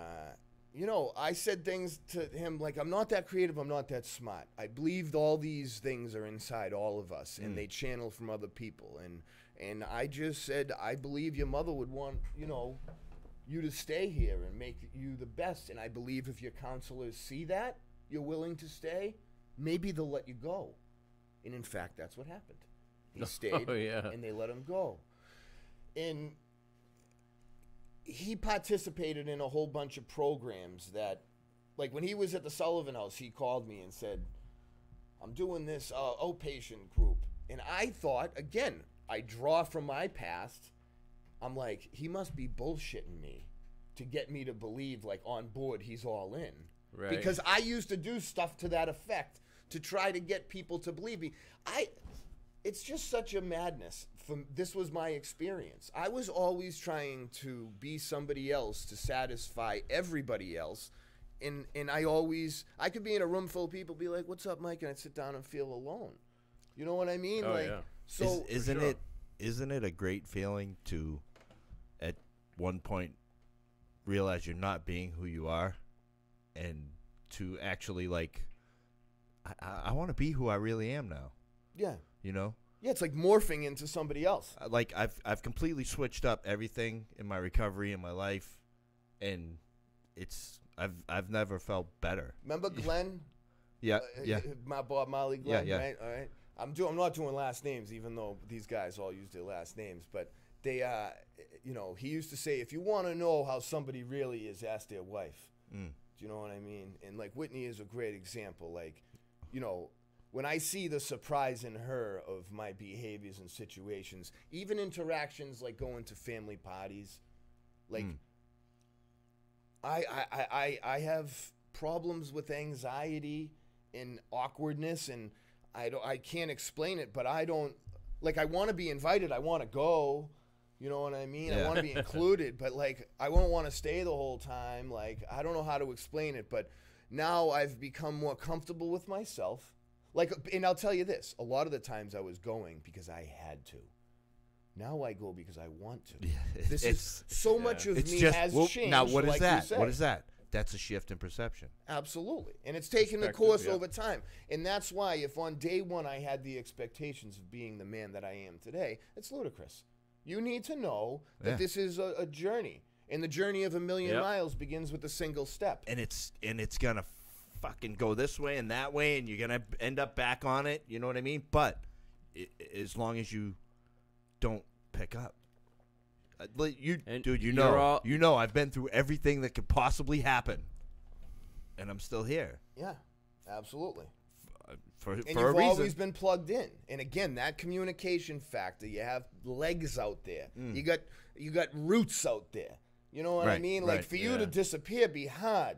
I said things to him like, I'm not that creative, I'm not that smart. I believed all these things are inside all of us, and they channel from other people, and I just said, I believe your mother would want, you to stay here and make you the best, and I believe if your counselors see that you're willing to stay, maybe they'll let you go. And in fact, that's what happened. He stayed, and they let him go. And he participated in a whole bunch of programs that, like when he was at the Sullivan House, he called me and said, I'm doing this outpatient group. And I thought, again, I draw from my past. I'm like, he must be bullshitting me to get me to believe, like, on board, he's all in. Right. Because I used to do stuff to that effect to try to get people to believe me. It's just such a madness. This was my experience. I was always trying to be somebody else to satisfy everybody else. And I could be in a room full of people, be like, what's up, Mike? And I'd sit down and feel alone. You know what I mean? Oh, like, yeah. So Isn't it a great feeling to, at one point, realize you're not being who you are, and to actually like, I want to be who I really am now. Yeah. You know? Yeah, it's like morphing into somebody else. Like I've completely switched up everything in my recovery in my life, and I've never felt better. Remember Glenn? Yeah, My Bob Marley Glenn, Yeah. right? All right. I'm not doing last names, even though these guys all use their last names. But they, he used to say, if you want to know how somebody really is, ask their wife. Do you know what I mean? And like Whitney is a great example. Like, when I see the surprise in her of my behaviors and situations, even interactions like going to family parties, like I have problems with anxiety and awkwardness, and I can't explain it, but I don't, like, I want to be invited, I want to go, You know what I mean? Yeah. I want to be included, but like I won't want to stay the whole time. Like I don't know how to explain it, but now I've become more comfortable with myself. Like, and I'll tell you this: a lot of the times I was going because I had to. Now I go because I want to. Yeah, This is so much of me has changed. Now, what is like that? you say. What is that? That's a shift in perception. Absolutely. And it's taken the course over time. And that's why if on day one I had the expectations of being the man that I am today, it's ludicrous. You need to know that this is a journey. And the journey of a million miles begins with a single step. And it's going to fucking go this way and that way, and you're going to end up back on it. You know what I mean? But as long as you don't pick up. Dude, you know I've been through everything that could possibly happen, and I'm still here. Yeah, absolutely. For and a you've reason. always been plugged in. And again, that communication factor. You have legs out there. You got roots out there. You know what I mean? Like for you to disappear be hard.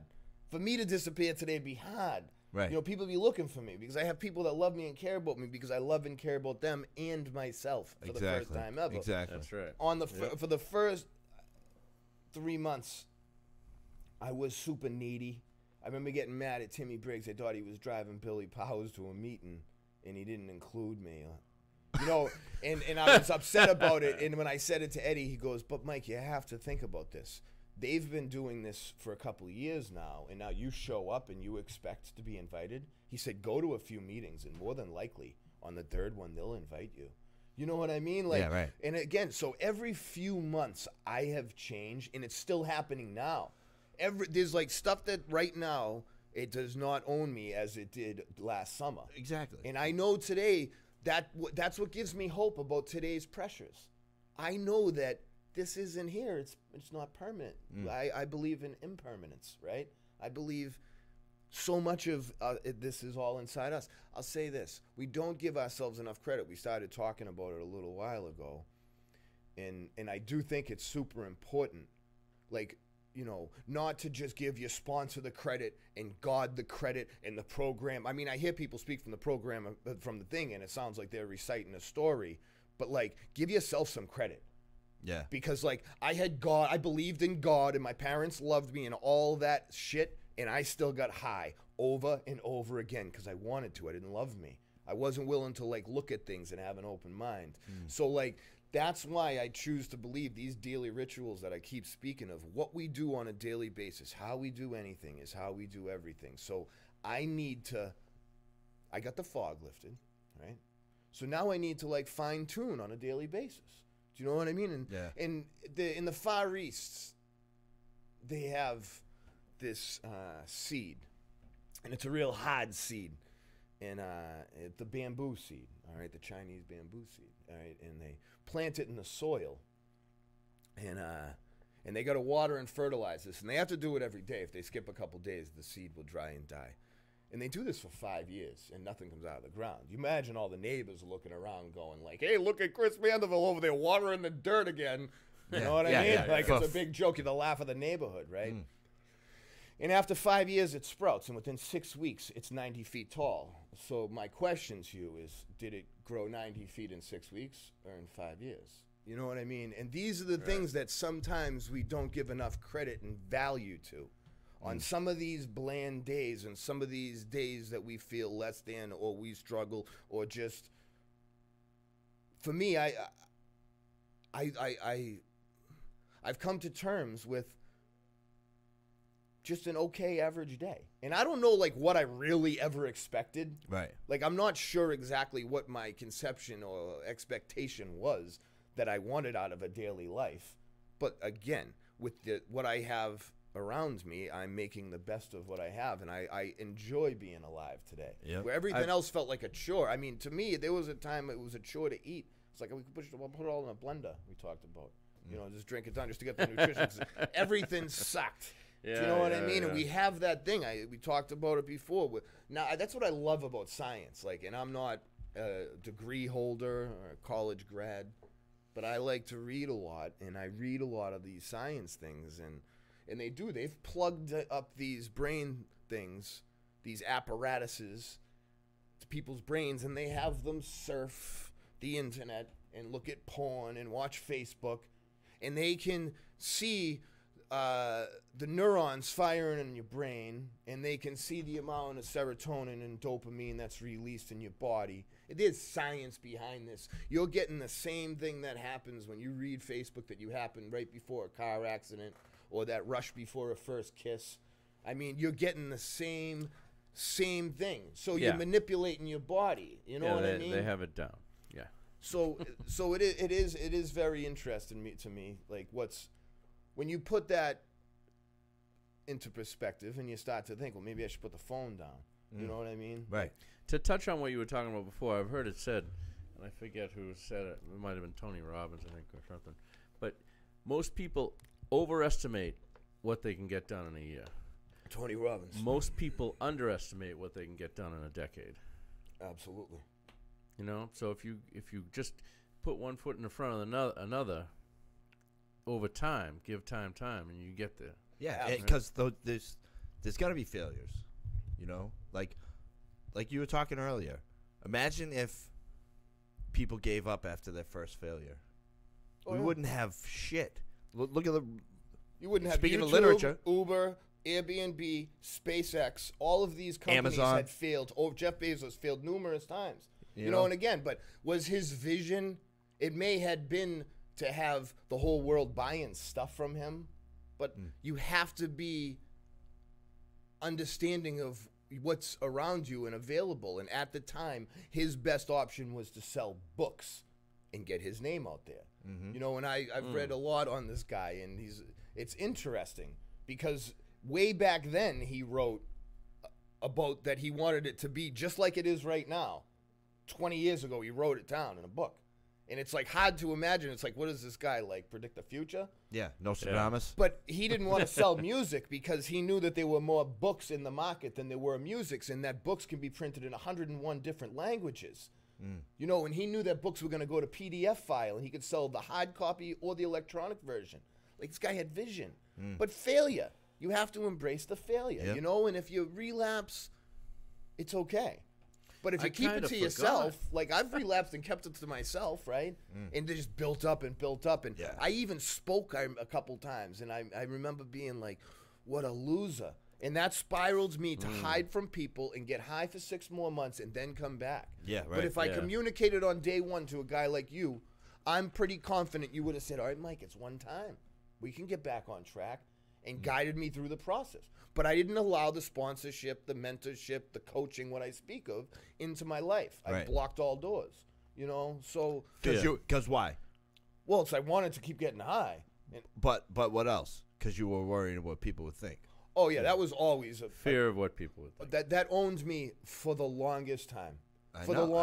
For me to disappear today be hard. Right. You know, people be looking for me because I have people that love me and care about me because I love and care about them and myself for the first time ever. Exactly. That's right. For the first 3 months, I was super needy. I remember getting mad at Timmy Briggs. I thought he was driving Billy Powers to a meeting, and he didn't include me. You know, and I was upset about it. And when I said it to Eddie, he goes, "But Mike, you have to think about this. They've been doing this for a couple of years now, and now you show up and you expect to be invited." He said, "Go to a few meetings, and more than likely, on the third one, they'll invite you." You know what I mean? Like, yeah, right. And again, so every few months, I have changed, and it's still happening now. There's like stuff that right now, it does not own me as it did last summer. Exactly. And I know today that's what gives me hope about today's pressures. I know that this isn't here. It's not permanent. I believe in impermanence, right? I believe so much of this is all inside us. I'll say this. We don't give ourselves enough credit. We started talking about it a little while ago. And I do think it's super important. Like, you know, not to just give your sponsor the credit and God the credit and the program. I mean, I hear people speak from the program, from the thing, and it sounds like they're reciting a story. But, like, give yourself some credit. Yeah. Because, like, I had God, I believed in God, and my parents loved me and all that shit, and I still got high over and over again because I wanted to. I didn't love me. I wasn't willing to, like, look at things and have an open mind. So, like, that's why I choose to believe these daily rituals that I keep speaking of, what we do on a daily basis, how we do anything is how we do everything. So I got the fog lifted, right? So now I need to, like, fine tune on a daily basis. Do you know what I mean? And in the Far East, they have this seed, and it's a real hard seed, and it's the bamboo seed, all right, the Chinese bamboo seed, all right, and they plant it in the soil, and they got to water and fertilize this, and they have to do it every day. If they skip a couple days, the seed will dry and die. And they do this for 5 years, and nothing comes out of the ground. You imagine all the neighbors looking around going like, "Hey, look at Chris Vanderbilt over there watering the dirt again." You know what I mean? Like, it's a big joke. You're the laugh of the neighborhood, right? And after 5 years, it sprouts, and within 6 weeks, it's 90 feet tall. So my question to you is, did it grow 90 feet in 6 weeks or in 5 years? You know what I mean? And these are the things that sometimes we don't give enough credit and value to. On some of these bland days and some of these days that we feel less than or we struggle or just, for me, I've come to terms with just an okay average day. And I don't know, like, what I really ever expected. Right. Like, I'm not sure exactly what my conception or expectation was that I wanted out of a daily life. But again, with what I have around me, I'm making the best of what I have, and I enjoy being alive today. Yep. Where everything else felt like a chore. I mean, to me, there was a time it was a chore to eat. It's like we could put it all in a blender. We talked about, you know, just drink it down just to get the nutrition. Everything sucked. Yeah, do you know what I mean? yeah. And we have that thing. We talked about it before. Now, that's what I love about science. Like, and I'm not a degree holder or a college grad, but I like to read a lot, and I read a lot of these science things, and they've plugged up these brain things, these apparatuses to people's brains, and they have them surf the internet and look at porn and watch Facebook, and they can see the neurons firing in your brain, and they can see the amount of serotonin and dopamine that's released in your body. There's science behind this. You're getting the same thing that happens when you read Facebook that you happened right before a car accident or that rush before a first kiss. I mean, you're getting the same thing. So you're manipulating your body. You know what I mean? They have it down. Yeah. So it is very interesting to me. Like when you put that into perspective and you start to think, well, maybe I should put the phone down. You know what I mean? Right. To touch on what you were talking about before, I've heard it said, and I forget who said it. It might have been Tony Robbins, I think, or something. But most people overestimate what they can get done in a year. Tony Robbins. Most people underestimate what they can get done in a decade. Absolutely. You know, so if you just put one foot in the front of another over time, give time, and you get there. Yeah, because there's got to be failures. You know, like you were talking earlier. Imagine if people gave up after their first failure. We wouldn't have shit. Look at the. You wouldn't have speaking YouTube, of literature, Uber, Airbnb, SpaceX. All of these companies Amazon had failed. Oh, Jeff Bezos failed numerous times. You know, and again, but was his vision? It may have been to have the whole world buying stuff from him, but you have to be understanding of what's around you and available. And at the time, his best option was to sell books and get his name out there. You know, and I've read a lot on this guy, and it's interesting because way back then he wrote about that he wanted it to be just like it is right now. 20 years ago, he wrote it down in a book. And it's like hard to imagine. It's like, what does this guy like predict the future? Yeah, Nostradamus. But he didn't want to sell music because he knew that there were more books in the market than there were musics, and that books can be printed in 101 different languages. You know, and he knew that books were going to go to PDF file, and he could sell the hard copy or the electronic version. Like, this guy had vision. But failure, you have to embrace the failure, you know? And if you relapse, it's okay. But if you keep it to yourself, like I've relapsed and kept it to myself, right? And they just built up and built up. And I even spoke a couple times, and I remember being like, what a loser. And that spiraled me to hide from people and get high for 6 more months and then come back. Yeah, right. But if I communicated on day one to a guy like you, I'm pretty confident you would have said, all right, Mike, it's one time. We can get back on track, and guided me through the process. But I didn't allow the sponsorship, the mentorship, the coaching, what I speak of, into my life. I blocked all doors, you know? So Because why? Well, it's I wanted to keep getting high. But what else? Because you were worried about what people would think. Oh, yeah, that was always a fear of what people would think. That owned me for the longest time. I know.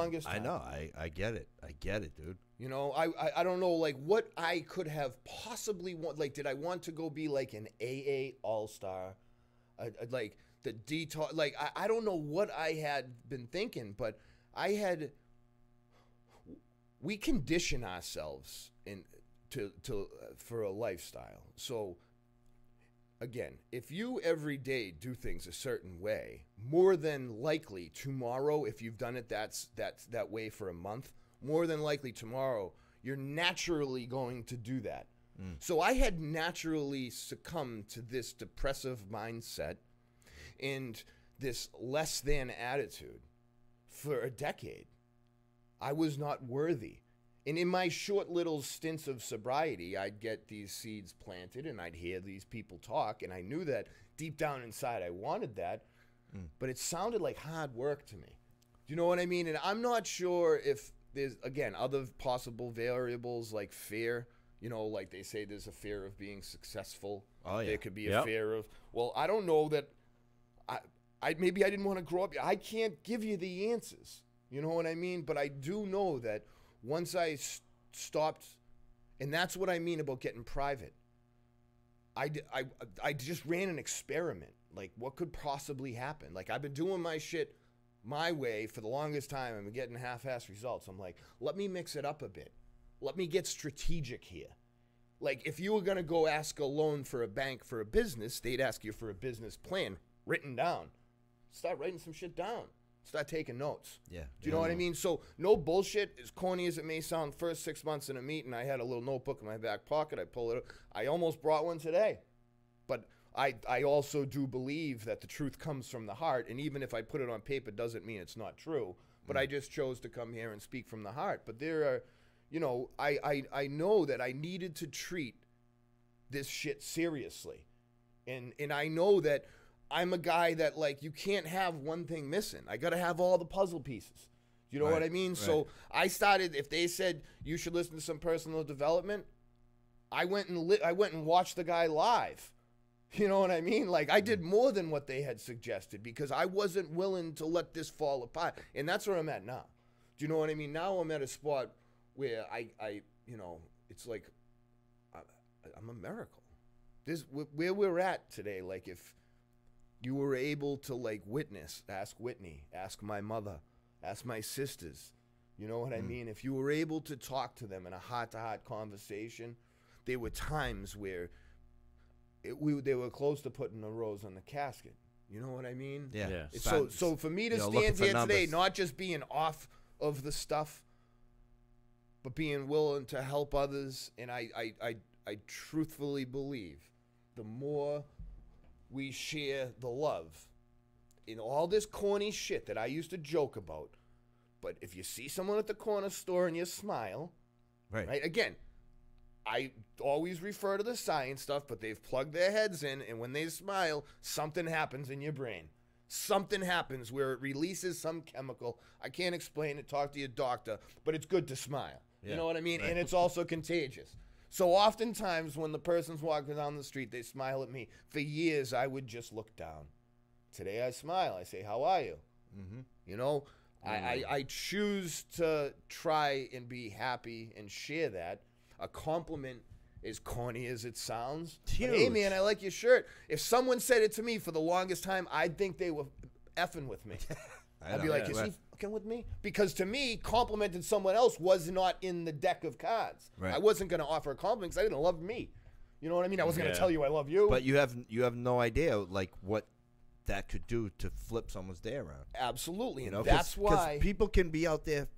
I get it. I get it, dude. You know, I don't know, like, what I could have possibly want. Like, did I want to go be like an AA all-star? Like, the detox. Like, I don't know what I had been thinking, but we condition ourselves for a lifestyle. So, again, if you every day do things a certain way, more than likely tomorrow, if you've done it that way for a month, more than likely tomorrow, you're naturally going to do that. So I had naturally succumbed to this depressive mindset and this less than attitude for a decade. I was not worthy. And in my short little stints of sobriety, I'd get these seeds planted and I'd hear these people talk, and I knew that deep down inside I wanted that, but it sounded like hard work to me. Do you know what I mean? And I'm not sure if there's, again, other possible variables like fear. You know, like they say there's a fear of being successful. Oh, yeah. There could be a fear of, well, I don't know that, maybe I didn't want to grow up. I can't give you the answers. You know what I mean? But I do know that once I stopped, and that's what I mean about getting private. I just ran an experiment. Like, what could possibly happen? Like, I've been doing my shit my way for the longest time. I'm getting half-ass results. I'm like, let me mix it up a bit. Let me get strategic here. Like, if you were going to go ask a loan for a bank for a business, they'd ask you for a business plan written down. Start writing some shit down. start taking notes. Yeah. Do you know what I mean? So no bullshit, as corny as it may sound, first 6 months in a meeting, I had a little notebook in my back pocket. I pull it up. I almost brought one today. But I also do believe that the truth comes from the heart. And even if I put it on paper, doesn't mean it's not true. But I just chose to come here and speak from the heart. But there are, you know, I know that I needed to treat this shit seriously. And I know that I'm a guy that, like, you can't have one thing missing. I got to have all the puzzle pieces. You know what I mean? Right. So I started, if they said you should listen to some personal development, I went and watched the guy live. You know what I mean? Like, I did more than what they had suggested because I wasn't willing to let this fall apart. And that's where I'm at now. Do you know what I mean? Now I'm at a spot where I you know, it's like I'm a miracle. This where we're at today. Like, if you were able to, like, witness, ask Whitney, ask my mother, ask my sisters, you know what I mean? If you were able to talk to them in a heart-to-heart conversation, there were times where they were close to putting a rose on the casket. You know what I mean? Yeah. So for me to stand here today, not just being off of the stuff, but being willing to help others, and I truthfully believe the more we share the love in all this corny shit that I used to joke about, but if you see someone at the corner store and you smile, right? Again, I always refer to the science stuff, but they've plugged their heads in, and when they smile, something happens in your brain. Something happens where it releases some chemical. I can't explain it. Talk to your doctor, but it's good to smile. Yeah, you know what I mean? Right. And it's also contagious. So oftentimes when the person's walking down the street, they smile at me. For years, I would just look down. Today I smile. I say, how are you? Mm-hmm. You know, I choose to try and be happy and share that. A compliment, as corny as it sounds. But, hey, man, I like your shirt. If someone said it to me for the longest time, I'd think they were effing with me. I'd be like, is he fucking with me? Because to me, complimenting someone else was not in the deck of cards. Right. I wasn't going to offer a compliment because I didn't love me. You know what I mean? I wasn't going to tell you I love you. But you have no idea, like, what that could do to flip someone's day around. Absolutely. You know, that's why. Because people can be out there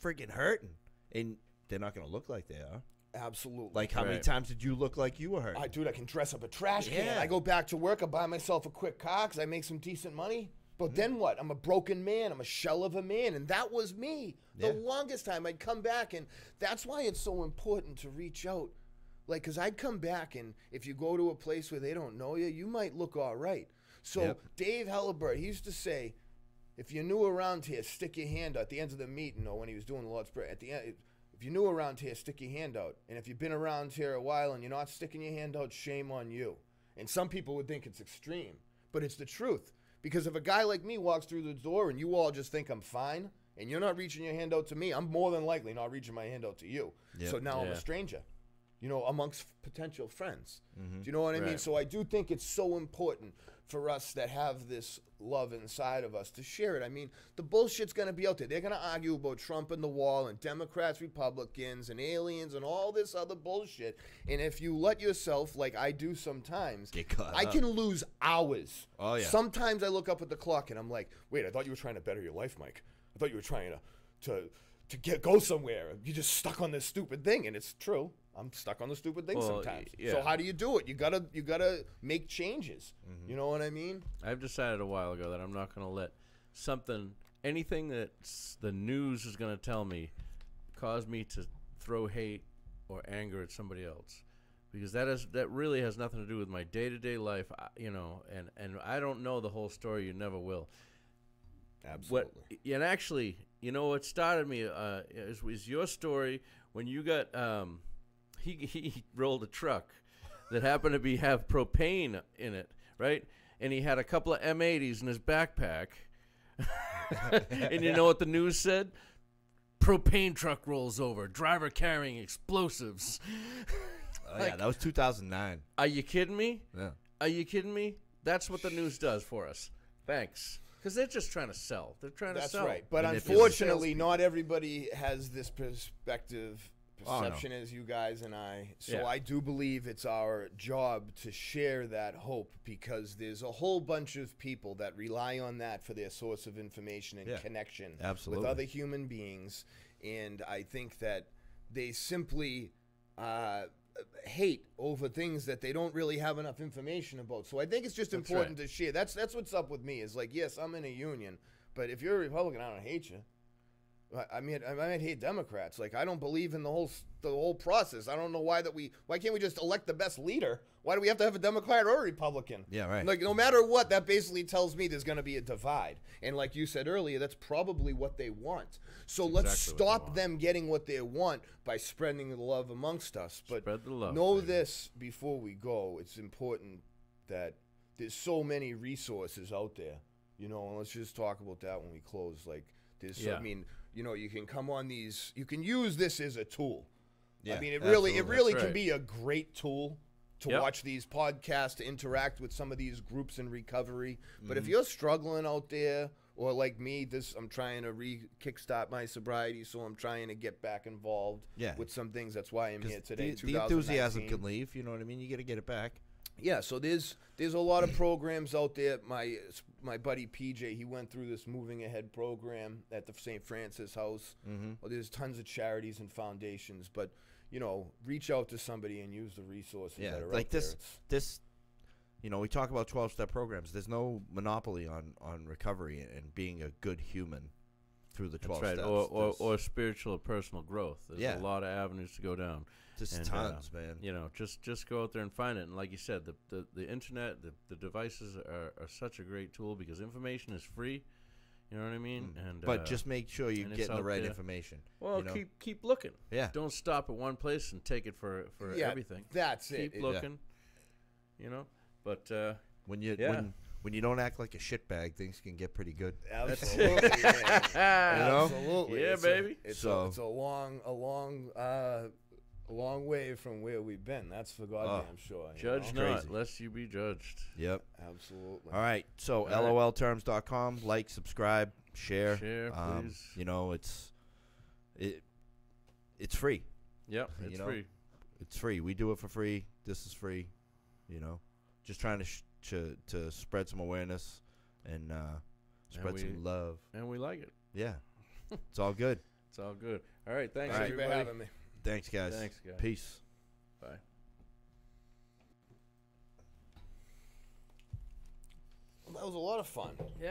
friggin' hurting, and they're not going to look like they are. Absolutely. Like, how many times did you look like you were hurting? I can dress up a trash can. I go back to work. I buy myself a quick car because I make some decent money. But then what? I'm a broken man. I'm a shell of a man. And that was me. The longest time I'd come back. And that's why it's so important to reach out. Like, because I'd come back, and if you go to a place where they don't know you, you might look all right. So Dave Hellebert, he used to say, if you're new around here, stick your hand out. At the end of the meeting, or when he was doing the Lord's Prayer, at the end, if you're new around here, stick your hand out. And if you've been around here a while and you're not sticking your hand out, shame on you. And some people would think it's extreme, but it's the truth. Because if a guy like me walks through the door and you all just think I'm fine, and you're not reaching your hand out to me, I'm more than likely not reaching my hand out to you. Yep. So now I'm a stranger, you know, amongst potential friends. Mm-hmm. Do you know what I mean? So I do think it's so important for us that have this love inside of us to share it. I mean, the bullshit's going to be out there. They're going to argue about Trump and the wall and Democrats, Republicans, and aliens and all this other bullshit. And if you let yourself, like I do sometimes, I can lose hours. Oh, yeah. Sometimes I look up at the clock and I'm like, wait, I thought you were trying to better your life, Mike. I thought you were trying to go somewhere. You're just stuck on this stupid thing. And it's true. I'm stuck on the stupid thing sometimes. Yeah. So how do you do it? You gotta make changes. Mm-hmm. You know what I mean? I've decided a while ago that I'm not going to let anything that the news is going to tell me, cause me to throw hate or anger at somebody else, because that really has nothing to do with my day-to-day life. You know, and I don't know the whole story. You never will. Absolutely. And actually, you know what started me was your story when you got. He rolled a truck that happened to have propane in it, right? And he had a couple of M80s in his backpack. And you know what the news said? Propane truck rolls over. Driver carrying explosives. Yeah, that was 2009. Are you kidding me? Yeah. Are you kidding me? That's what the news does for us. Thanks. Because they're just trying to sell. They're trying to sell. That's right. But unfortunately, not everybody has this perspective perception as you guys and I. So Yeah. I do believe it's our job to share that hope, because there's a whole bunch of people that rely on that for their source of information and Yeah. connection Absolutely. with other human beings. And I think that they simply hate over things that they don't really have enough information about. So I think it's just important to share. That's what's up with me. Is like, yes, I'm in a union, but if you're a Republican, I don't hate you. I mean, I might hate Democrats. Like, I don't believe in the whole process. I don't know why can't we just elect the best leader? Why do we have to have a Democrat or a Republican? Yeah, right. Like, no matter what, that basically tells me there's going to be a divide. And like you said earlier, that's probably what they want. So let's exactly what they stop want. them getting what they want by spreading the love amongst us. But Spread the love, know baby. this before we go. It's important that there's so many resources out there, and let's just talk about that when we close. Like, I mean, you can come on these, you can use this as a tool. Yeah, I mean, it absolutely. really That's can right. be a great tool to Yep. watch these podcasts, to interact with some of these groups in recovery. But if you're struggling out there, or like me, I'm trying to kickstart my sobriety, so I'm trying to get back involved with some things. That's why I'm here today. The enthusiasm 2019. can leave. You know what I mean? You got to get it back. Yeah, so there's a lot of programs out there. My buddy PJ, he went through this Moving Ahead program at the St. Francis House. Well, there's tons of charities and foundations, but reach out to somebody and use the resources that are like out there. this. We talk about 12-step programs. There's no monopoly on recovery and being a good human through the 12 That's right. steps. Or spiritual or personal growth. There's a lot of avenues to go down. Just tons, man. Just go out there and find it. And like you said, the internet, the devices are such a great tool because information is free. You know what I mean? And But just make sure you're and it's getting the out right there. information. Well, keep looking. Yeah. Don't stop at one place and take it for everything. That's Keep it. looking. But When you when you don't act like a shitbag, things can get pretty good. Absolutely, man. know? Absolutely. Yeah, baby. It's a long way from where we've been. That's for goddamn sure. Judge know? not, Crazy. lest you be judged. Yep. Absolutely. All right. So All right. LOLTerms.com. Like, subscribe, share. Share, please. It's free. Yep, it's free. It's free. We do it for free. This is free. Just trying to spread some awareness and spread some love. And we like it. Yeah. It's all good. It's all good. All right, thanks, Thank you for everybody. having me. Thanks, guys. Thanks, guys. Peace. Bye. That was a lot of fun.